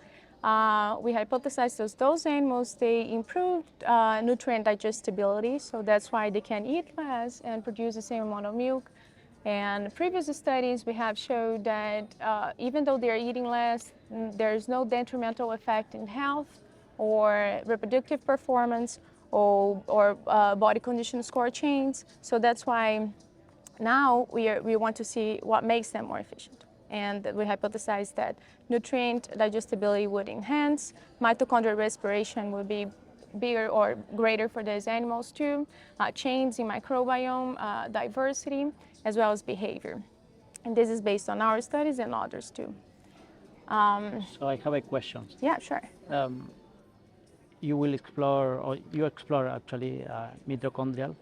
Speaker 13: we hypothesized those animals, they improved nutrient digestibility, so that's why they can eat less and produce the same amount of milk. And previous studies we have showed that even though they're eating less, there's no detrimental effect in health or reproductive performance or body condition score change. So that's why now we want to see what makes them more efficient. And we hypothesized that nutrient digestibility would enhance, mitochondrial respiration would be bigger or greater for these animals too, change in microbiome diversity, as well as behavior. And this is based on our studies and others too.
Speaker 14: So I have a question.
Speaker 13: Yeah, sure.
Speaker 14: You will explore, or you explore actually mitochondrial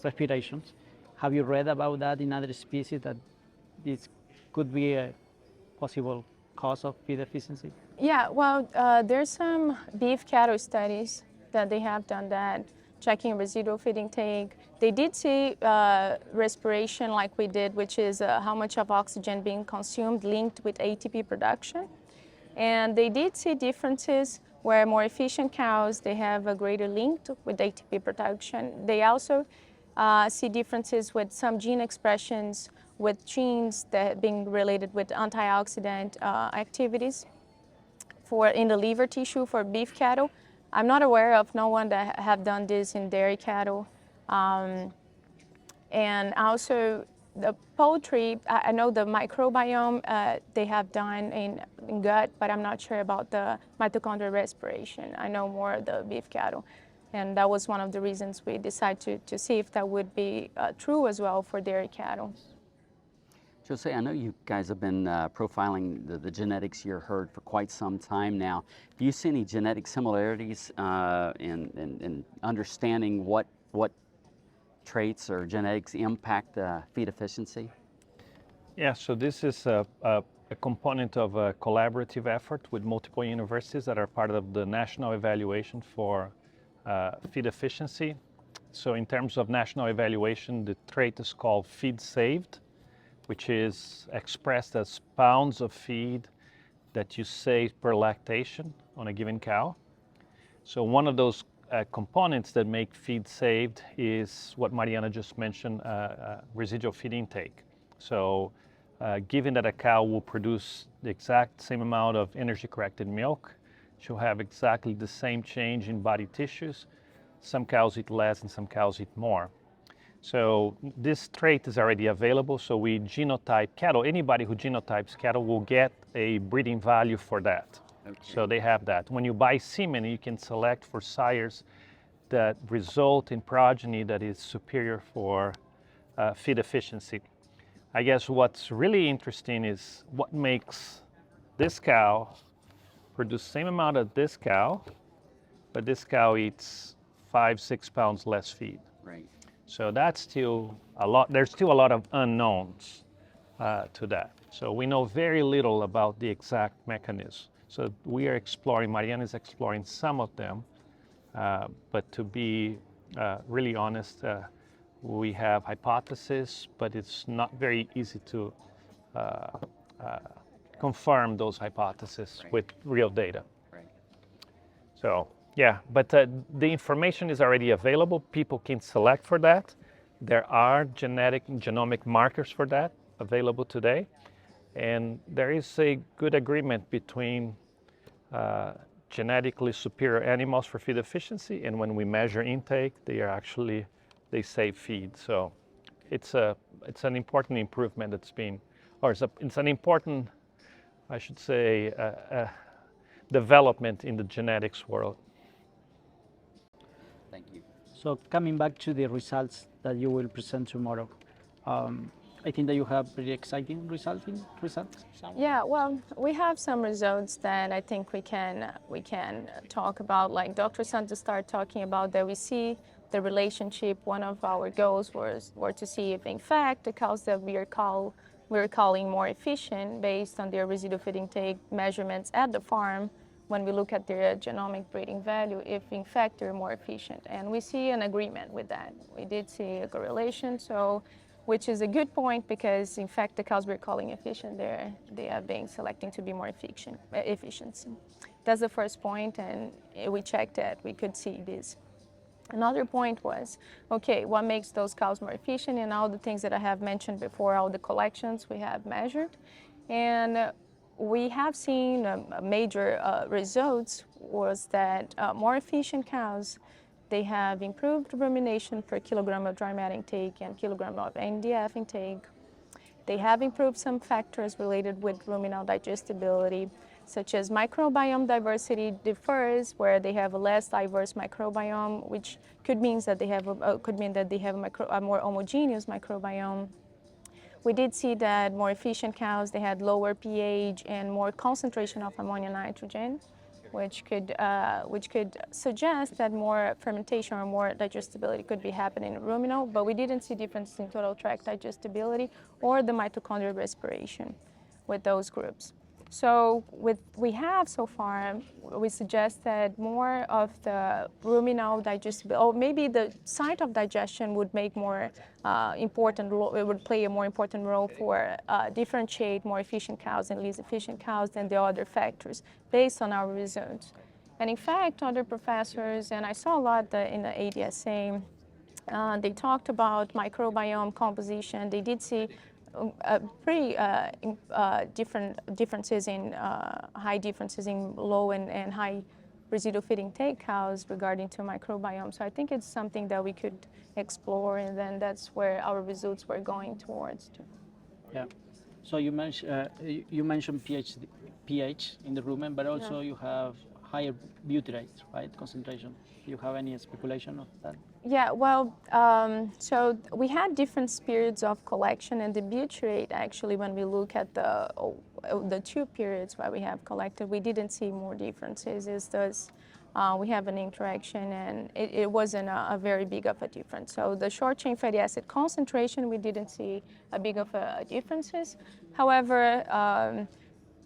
Speaker 14: respirations. Have you read about that in other species, that this could be a possible cause of feed deficiency?
Speaker 13: Yeah, well, there's some beef cattle studies that they have done that, checking residual feed intake. They did see respiration like we did, which is how much of oxygen being consumed linked with ATP production. And they did see differences where more efficient cows, they have a greater link with ATP production. They also see differences with some gene expressions with genes that being related with antioxidant activities in the liver tissue for beef cattle. I'm not aware of no one that have done this in dairy cattle. And also the poultry, I know the microbiome they have done in gut, but I'm not sure about the mitochondrial respiration. I know more of the beef cattle. And that was one of the reasons we decided to see if that would be true as well for dairy cattle.
Speaker 1: Jose, I know you guys have been profiling the genetics of your herd for quite some time now. Do you see any genetic similarities in understanding what traits or genetics impact feed efficiency?
Speaker 12: Yeah, so this is a component of a collaborative effort with multiple universities that are part of the national evaluation for feed efficiency. So in terms of national evaluation, the trait is called feed saved, which is expressed as pounds of feed that you save per lactation on a given cow. So one of those components that make feed saved is what Mariana just mentioned, residual feed intake. So given that a cow will produce the exact same amount of energy-corrected milk, she'll have exactly the same change in body tissues. Some cows eat less and some cows eat more. So this trait is already available, so we genotype cattle. Anybody who genotypes cattle will get a breeding value for that. Okay. So they have that. When you buy semen, you can select for sires that result in progeny that is superior for feed efficiency. I guess what's really interesting is what makes this cow produce the same amount of this cow, but this cow eats 5-6 pounds less feed.
Speaker 1: Right.
Speaker 12: So that's still a lot. There's still a lot of unknowns to that. So we know very little about the exact mechanism. So we are exploring. Mariana is exploring some of them, but to be really honest, we have hypotheses, but it's not very easy to confirm those hypotheses with real data.
Speaker 1: Right.
Speaker 12: So. Yeah, but the information is already available. People can select for that. There are genomic markers for that available today. And there is a good agreement between genetically superior animals for feed efficiency, and when we measure intake, they save feed. So it's an important improvement that's been, or it's an important, I should say, development in the genetics world.
Speaker 1: Thank you.
Speaker 14: So coming back to the results that you will present tomorrow, I think that you have pretty exciting results.
Speaker 13: Yeah, well, we have some results that I think we can talk about. Like Dr. Santos started talking about that we see the relationship. One of our goals were to see if, in fact, the cows that we're calling more efficient based on their residual feed intake measurements at the farm, when we look at their genomic breeding value, if in fact they're more efficient. And we see an agreement with that. We did see a correlation, which is a good point because in fact the cows we're calling efficient, they are being selecting to be more efficiency. That's the first point, and we checked that, we could see this. Another point was, okay, what makes those cows more efficient? And all the things that I have mentioned before, all the collections we have measured. And we have seen major results was that more efficient cows, they have improved rumination per kilogram of dry matter intake and kilogram of NDF intake. They have improved some factors related with ruminal digestibility, such as microbiome diversity differs, where they have a less diverse microbiome, which could mean that they have a more homogeneous microbiome. We did see that more efficient cows, they had lower pH and more concentration of ammonia nitrogen, which could suggest that more fermentation or more digestibility could be happening in ruminal, but we didn't see difference in total tract digestibility or the mitochondrial respiration with those groups. So we have so far, we suggest that more of the ruminal digestibility, or maybe the site of digestion would make more important role, it would play a more important role for differentiate more efficient cows and less efficient cows than the other factors based on our results. And in fact, other professors, and I saw a lot in the ADSA, they talked about microbiome composition. They did see pretty differences in high differences in low and high residual feed intake cows regarding to microbiome. So I think it's something that we could explore, and then that's where our results were going towards.
Speaker 14: Yeah. So you mentioned pH in the rumen, but also you have higher butyrate, right? Concentration. Do you have any speculation of that?
Speaker 13: Yeah, well, so we had different periods of collection, and the butyrate actually, when we look at the 2 periods where we have collected, we didn't see more differences. It's just we have an interaction, and it wasn't a very big of a difference. So the short chain fatty acid concentration, we didn't see a big of a differences. However,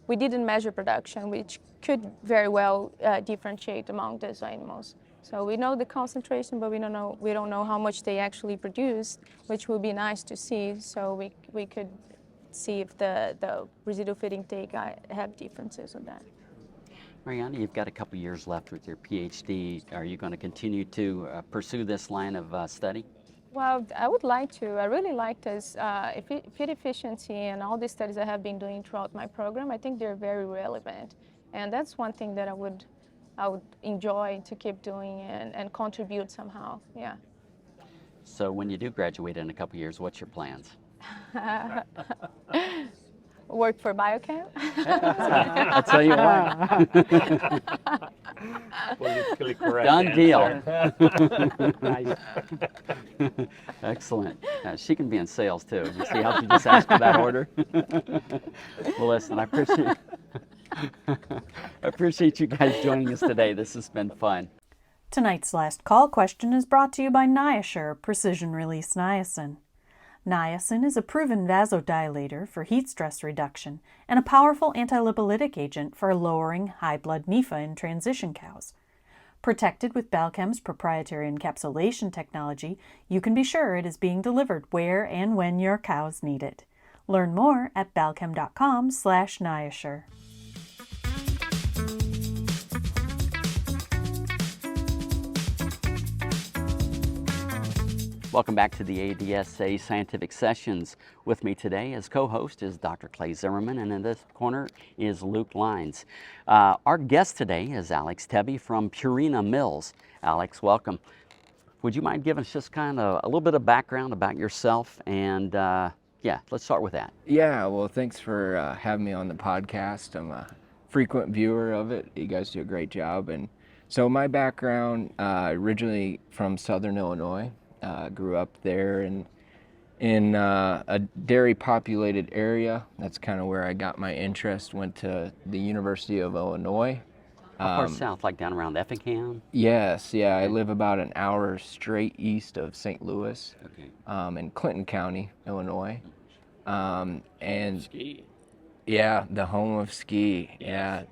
Speaker 13: we didn't measure production, which could very well differentiate among these animals. So we know the concentration, but we don't know how much they actually produce, which would be nice to see. So we could see if the residual feed intake have differences on that.
Speaker 1: Mariana, you've got a couple years left with your PhD. Are you going to continue to pursue this line of study?
Speaker 13: Well, I would like to. I really like this feed efficiency and all these studies I have been doing throughout my program. I think they're very relevant, and that's one thing that I would enjoy to keep doing and contribute somehow. Yeah.
Speaker 1: So when you do graduate in a couple years, what's your plans?
Speaker 13: Work for Balchem.
Speaker 1: I'll tell you what.
Speaker 12: Politically correct.
Speaker 1: Done deal.
Speaker 14: Nice.
Speaker 1: Excellent. She can be in sales too. You see how she just asked for that order? Well, listen, I appreciate you guys joining us today. This has been fun.
Speaker 4: Tonight's last call question is brought to you by Niasure Precision Release Niacin. Niacin is a proven vasodilator for heat stress reduction and a powerful antilipolytic agent for lowering high blood NEFA in transition cows. Protected with Balchem's proprietary encapsulation technology, you can be sure it is being delivered where and when your cows need it. Learn more at balchem.com/Niasure.
Speaker 1: Welcome back to the ADSA Scientific Sessions. With me today as co-host is Dr. Clay Zimmerman, and in this corner is Luke Lines. Our guest today is Alex Tebbe from Purina Mills. Alex, welcome. Would you mind giving us just kind of a little bit of background about yourself? And yeah, let's start with that.
Speaker 15: Yeah, well, thanks for having me on the podcast. I'm a frequent viewer of it. You guys do a great job. And so my background, originally from Southern Illinois. Grew up there in a dairy populated area. That's kind of where I got my interest. Went to the University of Illinois.
Speaker 1: How far south, like down around Effingham?
Speaker 15: Yes, yeah. I live about an hour straight east of St. Louis,
Speaker 1: Okay.
Speaker 15: In Clinton County, Illinois. And
Speaker 2: Ski.
Speaker 15: yeah, the home of ski.
Speaker 2: Yes.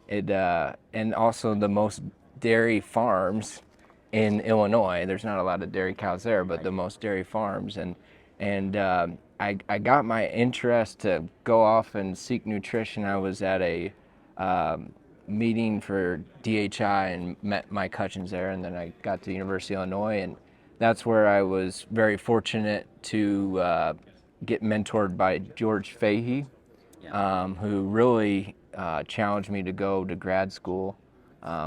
Speaker 15: Yeah, and also the most dairy farms in Illinois. There's not a lot of dairy cows there, but the most dairy farms. And I got my interest to go off and seek nutrition. I was at a meeting for DHI and met Mike Hutchins there, and then I got to the University of Illinois, and that's where I was very fortunate to get mentored by George Fahey, who really challenged me to go to grad school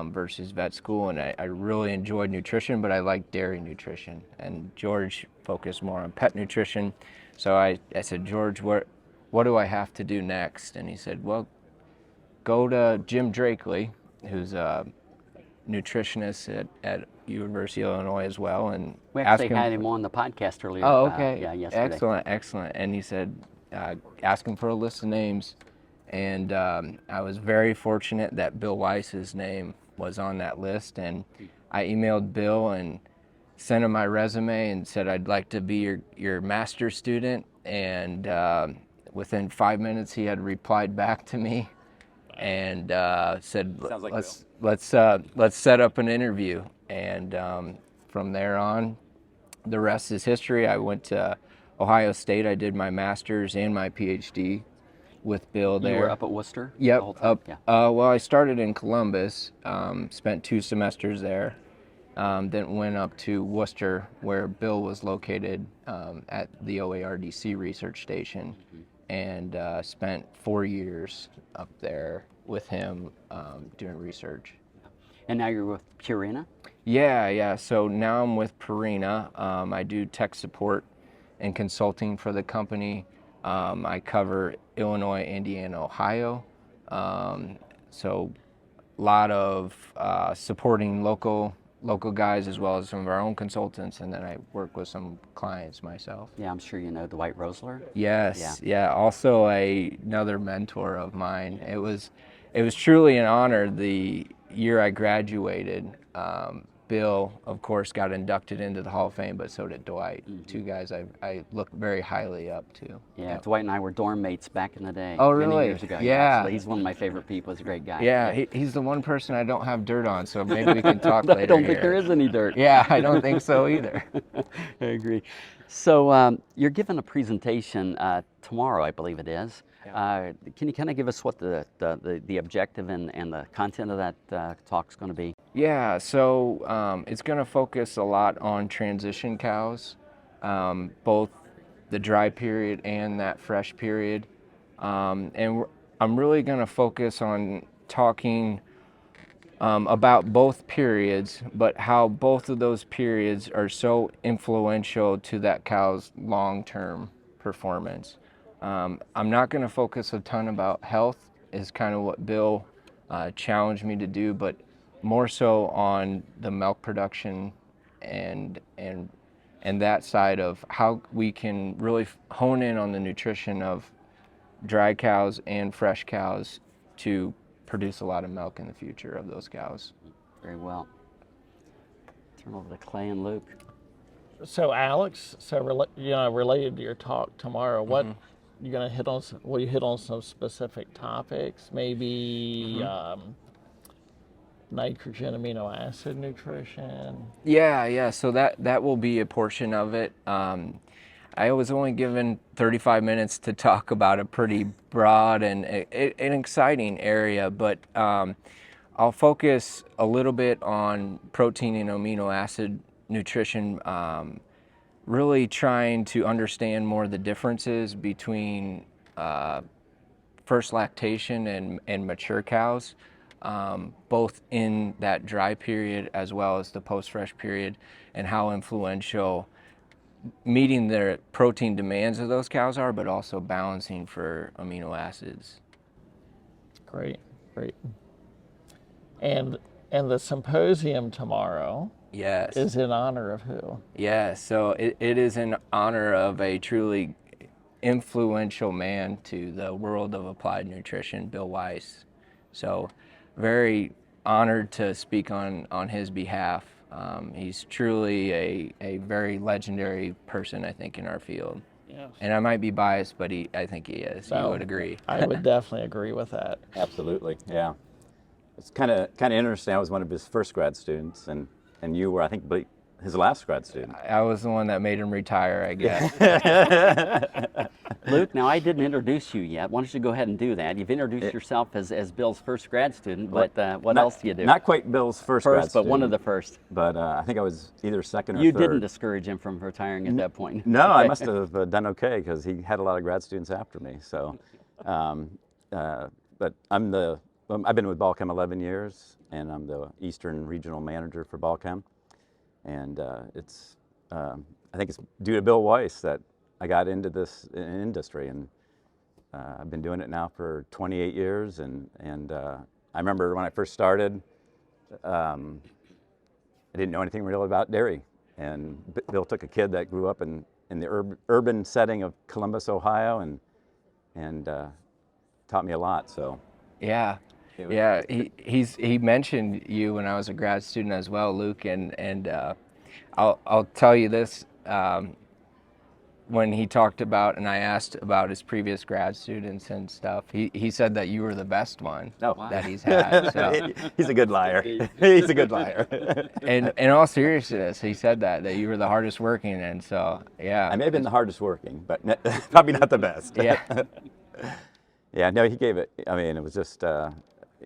Speaker 15: versus vet school, and I really enjoyed nutrition, but I liked dairy nutrition, and George focused more on pet nutrition. So I said, George, what do I have to do next? And he said, well, go to Jim Drakely, who's a nutritionist at University of Illinois as well, and
Speaker 1: We actually had him on the podcast earlier.
Speaker 15: Oh, okay.
Speaker 1: Yeah, yesterday.
Speaker 15: Excellent. And he said, ask him for a list of names. And I was very fortunate that Bill Weiss's name was on that list. And I emailed Bill and sent him my resume and said, I'd like to be your master's student. And within 5 minutes, he had replied back to me and said,
Speaker 16: like
Speaker 15: let's set up an interview. And from there on, the rest is history. I went to Ohio State. I did my master's and my PhD with Bill there.
Speaker 1: You were up at Worcester?
Speaker 15: Yep,
Speaker 1: the whole time?
Speaker 15: up.
Speaker 1: Yeah.
Speaker 15: Well, I started in Columbus, spent 2 semesters there, then went up to Worcester, where Bill was located at the OARDC research station, and spent 4 years up there with him doing research.
Speaker 1: And now you're with Purina?
Speaker 15: Yeah. So now I'm with Purina. I do tech support and consulting for the company. I cover Illinois, Indiana, Ohio. So a lot of supporting local local guys as well as some of our own consultants, and then I work with some clients myself.
Speaker 1: Yeah, I'm sure you know Dwight Rosler.
Speaker 15: Yes, yeah. Also another mentor of mine. It was truly an honor the year I graduated. Bill, of course, got inducted into the Hall of Fame, but so did Dwight. Two guys I look very highly up to.
Speaker 1: Yeah, Dwight and I were dorm mates back in the day.
Speaker 15: Oh, really?
Speaker 1: Many years ago.
Speaker 15: Yeah.
Speaker 1: Actually. He's one of my favorite people. He's a great guy.
Speaker 15: Yeah, he's the one person I don't have dirt on, so maybe we can talk later.
Speaker 1: I don't think
Speaker 15: here.
Speaker 1: there is any dirt.
Speaker 15: Yeah, I don't think so either.
Speaker 1: I agree. So you're giving a presentation tomorrow, I believe it is. Can you kind of give us what the objective and the content of that talk is going to be?
Speaker 15: Yeah, so it's going to focus a lot on transition cows, both the dry period and that fresh period. And I'm really going to focus on talking about both periods, but how both of those periods are so influential to that cow's long-term performance. I'm not going to focus a ton about health, is kind of what Bill challenged me to do, but more so on the milk production and that side of how we can really hone in on the nutrition of dry cows and fresh cows to produce a lot of milk in the future of those cows.
Speaker 1: Very well. Turn over to Clay and Luke.
Speaker 2: So Alex, related to your talk tomorrow, what you're going to hit on? Will you hit on some specific topics? Maybe nitrogen, amino acid nutrition.
Speaker 15: Yeah. So that will be a portion of it. I was only given 35 minutes to talk about a pretty broad and an exciting area, but I'll focus a little bit on protein and amino acid nutrition, really trying to understand more the differences between first lactation and mature cows, both in that dry period as well as the post-fresh period, and how influential meeting the protein demands of those cows are, but also balancing for amino acids.
Speaker 2: Great. And the symposium tomorrow is in honor of who?
Speaker 15: Yeah, so it is in honor of a truly influential man to the world of applied nutrition, Bill Weiss. So very honored to speak on his behalf. He's truly a very legendary person, I think, in our field.
Speaker 2: Yes.
Speaker 15: And I might be biased, but I think he is. You would agree.
Speaker 2: I would definitely agree with that.
Speaker 16: Absolutely, yeah. It's kind of interesting. I was one of his first grad students, and you were, I think, his last grad student.
Speaker 15: I was the one that made him retire, I guess.
Speaker 1: Luke, now I didn't introduce you yet. Why don't you go ahead and do that? You've introduced yourself as Bill's first grad student, but what else do you do?
Speaker 16: Not quite Bill's first grad student.
Speaker 1: But one of the first.
Speaker 16: But I think I was either second or
Speaker 1: you
Speaker 16: third.
Speaker 1: You didn't discourage him from retiring at that point.
Speaker 16: No, I must have done okay, because he had a lot of grad students after me. So, but I've been with Balchem 11 years, and I'm the Eastern Regional Manager for Balchem. And I think it's due to Bill Weiss that I got into this industry, and I've been doing it now for 28 years. And I remember when I first started, I didn't know anything really about dairy. And Bill took a kid that grew up in the urban setting of Columbus, Ohio, and taught me a lot. So
Speaker 15: yeah. Yeah, he mentioned you when I was a grad student as well, Luke, and I'll tell you this, when he talked about, and I asked about his previous grad students and stuff, he said that you were the best one that he's had. So.
Speaker 16: He's a good liar. He's a good liar.
Speaker 15: And in all seriousness, he said that you were the hardest working, and so, yeah.
Speaker 16: I may have been the hardest working, but probably not the best.
Speaker 15: Yeah.
Speaker 16: Yeah, no, he gave it, I mean, it was just,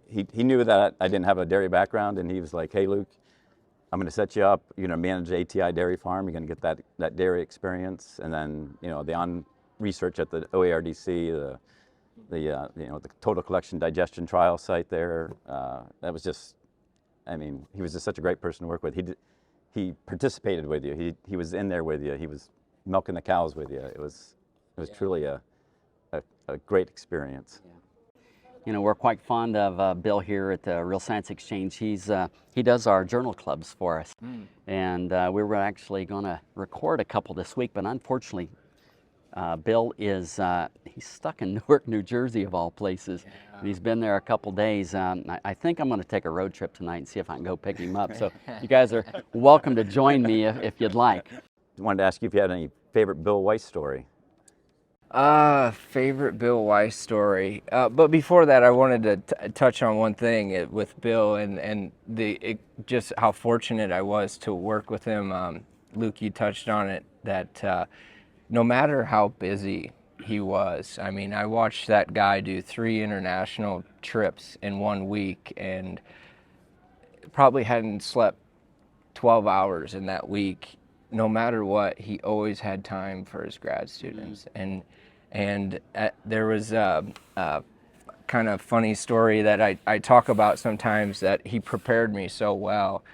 Speaker 16: he knew that I didn't have a dairy background, and he was like, hey, Luke, I'm going to set you up. You're going to manage the ATI dairy farm. You're going to get that dairy experience, and then the research at the OARDC, the total collection digestion trial site there. That was just, I mean, he was just such a great person to work with. He participated with you. He was in there with you. He was milking the cows with you. It was truly a great experience.
Speaker 1: You know, we're quite fond of Bill here at the Real Science Exchange. He does our journal clubs for us. And we were actually going to record a couple this week, but unfortunately, Bill is he's stuck in Newark, New Jersey, of all places. And he's been there a couple days. I think I'm going to take a road trip tonight and see if I can go pick him up. So you guys are welcome to join me if you'd like.
Speaker 16: I wanted to ask you if you had any favorite Bill Weiss story.
Speaker 15: Favorite Bill Weiss story. But before that, I wanted to touch on one thing with Bill and just how fortunate I was to work with him. Luke, you touched on it, that no matter how busy he was, I mean, I watched that guy do 3 international trips in 1 week and probably hadn't slept 12 hours in that week. No matter what, he always had time for his grad students. And there was a kind of funny story that I talk about sometimes, that he prepared me so well.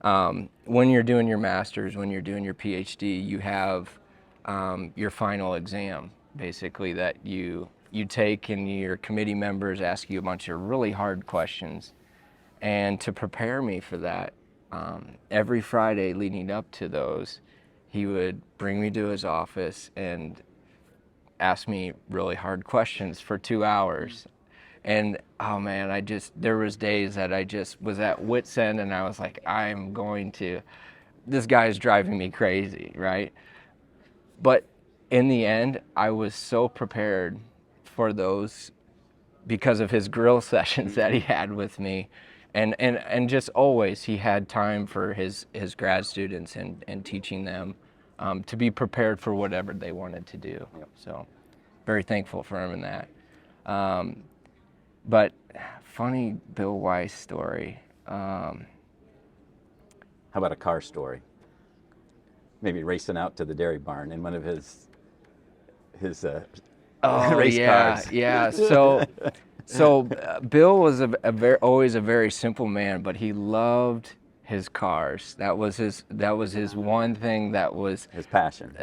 Speaker 15: When you're doing your master's, when you're doing your PhD, you have your final exam, basically, that you take, and your committee members ask you a bunch of really hard questions. And to prepare me for that, every Friday leading up to those, he would bring me to his office and ask me really hard questions for 2 hours. And oh man, there was days that I just was at wit's end, and I was like, this guy's driving me crazy, right? But in the end, I was so prepared for those because of his grill sessions that he had with me. And just always, he had time for his grad students and teaching them to be prepared for whatever they wanted to do. Yep. So very thankful for him in that. But funny Bill Weiss story.
Speaker 16: How about a car story? Maybe racing out to the dairy barn in one of his race cars.
Speaker 15: Yeah. So Bill was always a very simple man, but he loved his cars. That was his one thing, that was
Speaker 16: his passion.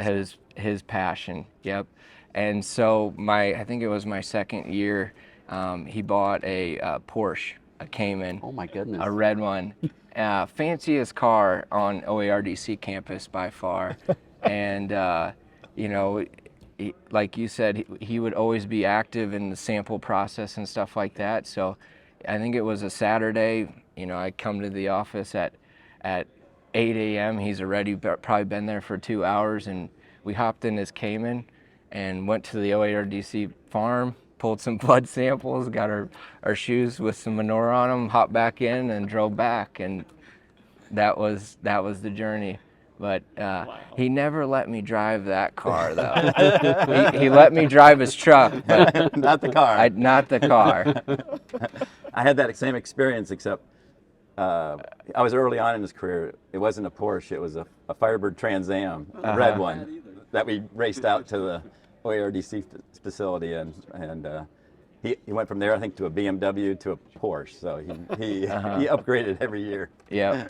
Speaker 15: His passion. Yep. And so I think it was my second year, he bought a Porsche, a Cayman.
Speaker 1: Oh my goodness.
Speaker 15: A red one. Fanciest car on OARDC campus by far. And like you said, he would always be active in the sample process and stuff like that. So I think it was a Saturday, I come to the office at 8 a.m. He's already probably been there for 2 hours, and we hopped in his Cayman and went to the OARDC farm, pulled some blood samples, got our shoes with some manure on them, hopped back in and drove back. And that was the journey. But he never let me drive that car, though. he let me drive his truck, but
Speaker 16: not the car.
Speaker 15: Not the car.
Speaker 16: I had that same experience, except I was early on in his career. It wasn't a Porsche; it was a Firebird Trans Am, a red one, that we raced out to the OARDC facility, and he went from there, I think, to a BMW to a Porsche. So he upgraded every year.
Speaker 15: Yeah.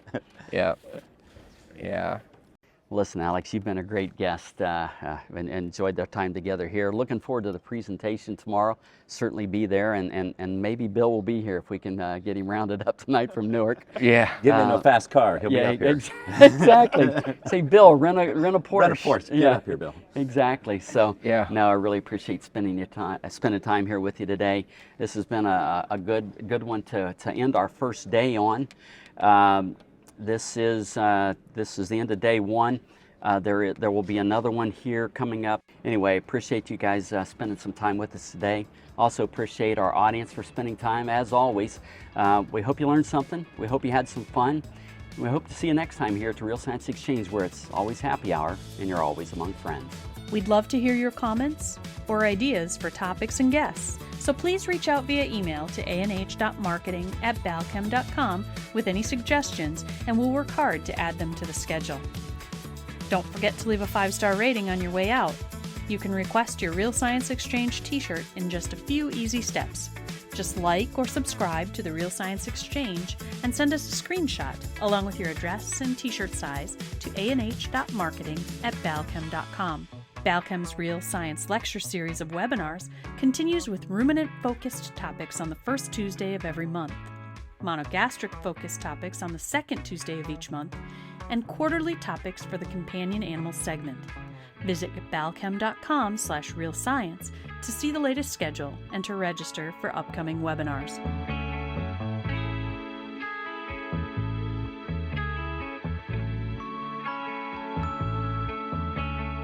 Speaker 1: Listen, Alex, you've been a great guest and enjoyed their time together here. Looking forward to the presentation tomorrow. Certainly be there, and maybe Bill will be here if we can get him rounded up tonight from Newark.
Speaker 15: Yeah.
Speaker 16: Give him a fast car. He'll be up here.
Speaker 1: Exactly. Say, Bill, rent a Porsche.
Speaker 16: Rent a Porsche. Get up here, Bill.
Speaker 1: Exactly. So
Speaker 15: yeah.
Speaker 1: No, I really appreciate spending time here with you today. This has been a good one to end our first day on. This is the end of day one. There will be another one here coming up. Anyway, appreciate you guys spending some time with us today. Also appreciate our audience for spending time, as always. We hope you learned something. We hope you had some fun. We hope to see you next time here at the Real Science Exchange, where it's always happy hour and you're always among friends.
Speaker 4: We'd love to hear your comments or ideas for topics and guests. So please reach out via email to anh.marketing@balchem.com with any suggestions, and we'll work hard to add them to the schedule. Don't forget to leave a 5-star rating on your way out. You can request your Real Science Exchange t-shirt in just a few easy steps. Just like or subscribe to the Real Science Exchange and send us a screenshot along with your address and t-shirt size to anh.marketing@balchem.com. Balchem's Real Science lecture series of webinars continues with ruminant-focused topics on the first Tuesday of every month, monogastric-focused topics on the second Tuesday of each month, and quarterly topics for the companion animal segment. Visit balchem.com/realscience to see the latest schedule and to register for upcoming webinars.